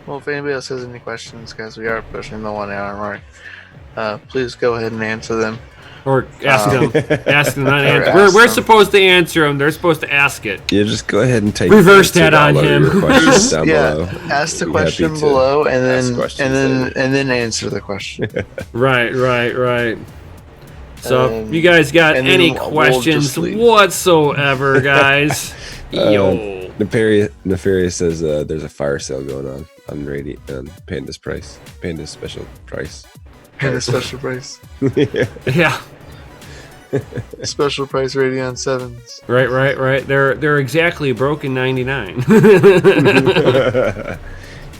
[SPEAKER 4] Well, if anybody else has any questions, guys, we are pushing the 1 hour mark. Please go ahead and answer them.
[SPEAKER 1] Or ask them. Ask them, not
[SPEAKER 4] Or
[SPEAKER 1] answer.
[SPEAKER 4] ask
[SPEAKER 1] We're
[SPEAKER 4] them.
[SPEAKER 1] supposed to answer them. They're supposed to ask it.
[SPEAKER 2] Yeah, just go ahead and take
[SPEAKER 1] Reverse that
[SPEAKER 2] all
[SPEAKER 1] on
[SPEAKER 2] of
[SPEAKER 1] him.
[SPEAKER 2] your questions down
[SPEAKER 4] Yeah,
[SPEAKER 2] below.
[SPEAKER 4] ask the
[SPEAKER 2] Be
[SPEAKER 4] question
[SPEAKER 2] happy to
[SPEAKER 4] below, and
[SPEAKER 2] ask
[SPEAKER 4] then
[SPEAKER 2] questions later.
[SPEAKER 4] answer the question.
[SPEAKER 1] Right. So,
[SPEAKER 4] And-
[SPEAKER 1] you guys got
[SPEAKER 4] and then
[SPEAKER 1] any
[SPEAKER 4] we'll
[SPEAKER 1] questions
[SPEAKER 4] just leave.
[SPEAKER 1] whatsoever, guys? Yo.
[SPEAKER 2] Nefarious says there's a fire sale going on Panda's price. Panda's special price.
[SPEAKER 4] And a special price.
[SPEAKER 1] Yeah.
[SPEAKER 4] Special price Radeon 7s.
[SPEAKER 1] Right. They're exactly broken 99.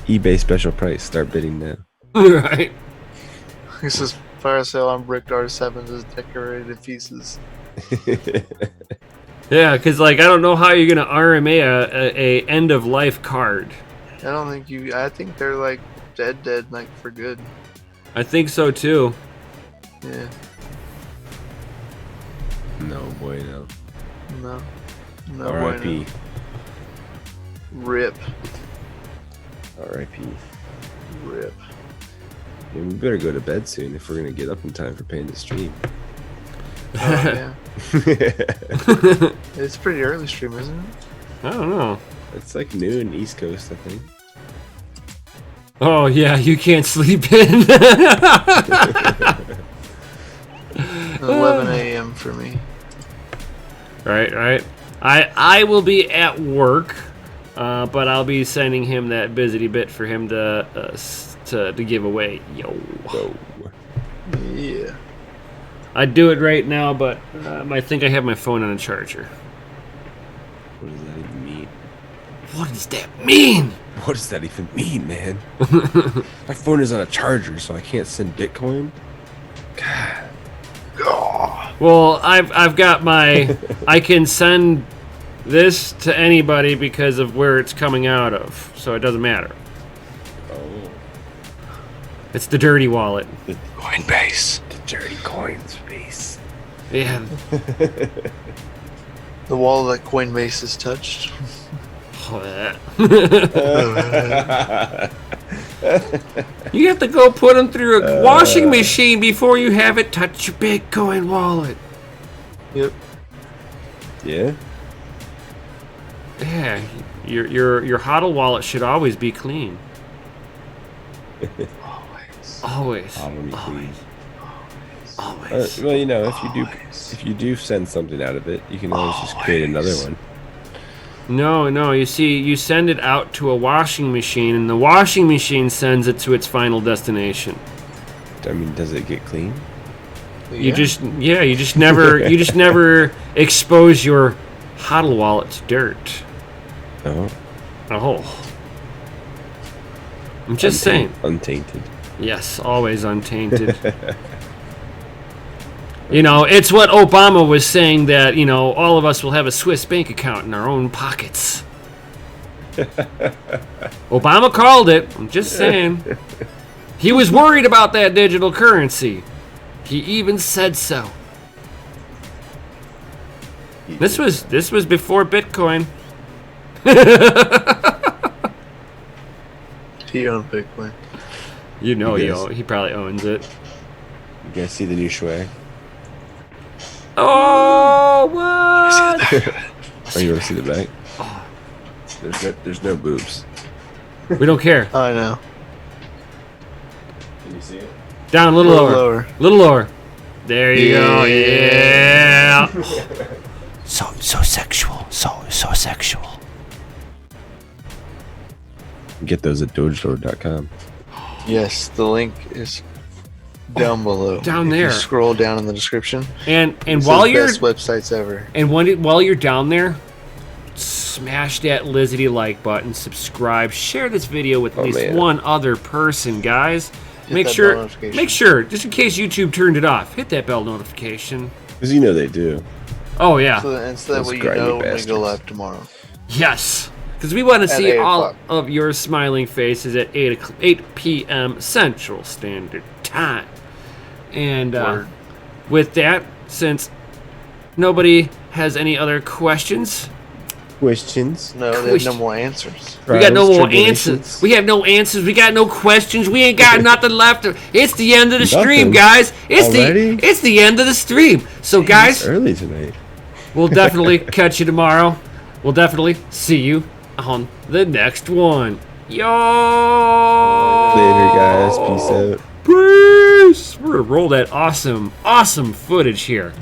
[SPEAKER 2] eBay special price. Start bidding now.
[SPEAKER 1] Right.
[SPEAKER 4] This is fire sale on bricked R7s as decorated pieces.
[SPEAKER 1] Yeah, because like I don't know how you're gonna RMA a end of life card.
[SPEAKER 4] I don't think you. I think they're like dead, like for good.
[SPEAKER 1] I think so too.
[SPEAKER 4] Yeah.
[SPEAKER 2] No boy, no.
[SPEAKER 4] No.
[SPEAKER 2] R.I.P.
[SPEAKER 4] Rip.
[SPEAKER 2] R.I.P.
[SPEAKER 4] Rip.
[SPEAKER 2] Yeah, we better go to bed soon if we're gonna get up in time for Panda's stream.
[SPEAKER 4] Oh, yeah. It's pretty early stream, isn't it?
[SPEAKER 1] I don't know.
[SPEAKER 2] It's like noon East Coast, I think.
[SPEAKER 1] Oh yeah, you can't sleep in.
[SPEAKER 4] 11 a.m. for me.
[SPEAKER 1] Right. I will be at work, but I'll be sending him that Bizity bit for him to give away. Yo.
[SPEAKER 2] Whoa.
[SPEAKER 4] Yeah.
[SPEAKER 1] I'd do it right now, but I think I have my phone on a charger.
[SPEAKER 2] What does that even mean?
[SPEAKER 1] What does that mean?
[SPEAKER 2] What does that even mean, man? My phone is on a charger, so I can't send Bitcoin. God.
[SPEAKER 1] Well, I've got my. I can send this to anybody because of where it's coming out of, so it doesn't matter.
[SPEAKER 2] Oh.
[SPEAKER 1] It's the dirty wallet.
[SPEAKER 4] Coinbase.
[SPEAKER 2] The dirty coins face.
[SPEAKER 1] Yeah.
[SPEAKER 4] The wall that Coinbase has touched.
[SPEAKER 1] Oh, that. You have to go put them through a washing machine before you have it touch your Bitcoin wallet.
[SPEAKER 4] Yep.
[SPEAKER 2] Yeah?
[SPEAKER 1] Yeah, your HODL wallet should always be clean. Always.
[SPEAKER 2] Probably clean.
[SPEAKER 1] Always.
[SPEAKER 2] Well, you know, if you do send something out of it, you can always just create another one.
[SPEAKER 1] No. You see, you send it out to a washing machine, and the washing machine sends it to its final destination.
[SPEAKER 2] I mean, does it get clean?
[SPEAKER 1] You just never expose your HODL wallet to dirt.
[SPEAKER 2] Oh.
[SPEAKER 1] Oh. I'm just saying.
[SPEAKER 2] Untainted.
[SPEAKER 1] Yes, always untainted. You know, it's what Obama was saying that, you know, all of us will have a Swiss bank account in our own pockets. Obama called it. I'm just saying. He was worried about that digital currency. He even said so. This was before Bitcoin.
[SPEAKER 4] He owned Bitcoin.
[SPEAKER 1] You know,
[SPEAKER 2] Yes.
[SPEAKER 1] he probably owns it.
[SPEAKER 2] You guys see the new swag?
[SPEAKER 1] Oh, what?
[SPEAKER 2] Oh, you want to see the back? There's no boobs.
[SPEAKER 1] We don't care.
[SPEAKER 4] I know.
[SPEAKER 2] Can you see it?
[SPEAKER 1] Down a little lower.
[SPEAKER 4] Lower.
[SPEAKER 1] Little lower. There you go. Yeah. So sexual. So sexual.
[SPEAKER 2] Get those at dogestore.com.
[SPEAKER 4] Yes, the link is down below.
[SPEAKER 1] Down
[SPEAKER 4] If
[SPEAKER 1] there.
[SPEAKER 4] You scroll down in the description.
[SPEAKER 1] And
[SPEAKER 4] It
[SPEAKER 1] while
[SPEAKER 4] says
[SPEAKER 1] you're
[SPEAKER 4] best websites ever.
[SPEAKER 1] and while you're down there, smash that Lizzy like button, subscribe, share this video with at least
[SPEAKER 2] man.
[SPEAKER 1] one other person, guys.
[SPEAKER 4] Hit
[SPEAKER 1] Make
[SPEAKER 4] that
[SPEAKER 1] sure,
[SPEAKER 4] bell notification.
[SPEAKER 1] just in case YouTube turned it off, hit that bell notification.
[SPEAKER 2] Because you know they do.
[SPEAKER 1] Oh yeah,
[SPEAKER 4] So that
[SPEAKER 2] Those
[SPEAKER 4] way you
[SPEAKER 2] grimy
[SPEAKER 4] know when we
[SPEAKER 2] bastards.
[SPEAKER 4] go live tomorrow.
[SPEAKER 1] yes, because we want to
[SPEAKER 4] At
[SPEAKER 1] see
[SPEAKER 4] 8
[SPEAKER 1] all
[SPEAKER 4] o'clock.
[SPEAKER 1] of your smiling faces at 8 p.m. Central Standard Time. And
[SPEAKER 4] Word.
[SPEAKER 1] with that, since nobody has any other questions,
[SPEAKER 2] Questions.
[SPEAKER 4] No, they have no more answers.
[SPEAKER 1] we got no
[SPEAKER 2] Trials,
[SPEAKER 1] more
[SPEAKER 2] tribulations.
[SPEAKER 1] answers. We have no answers. We got no questions. We ain't got nothing left. It's the end of the stream,
[SPEAKER 2] Nothing?
[SPEAKER 1] guys.
[SPEAKER 2] Already?
[SPEAKER 1] It's the end of the stream. So,
[SPEAKER 2] It's
[SPEAKER 1] guys,
[SPEAKER 2] early tonight.
[SPEAKER 1] we'll definitely catch you tomorrow. We'll definitely see you on the next one. Yo!
[SPEAKER 2] Later, guys. Peace out.
[SPEAKER 1] Peace! We're gonna roll that awesome footage here.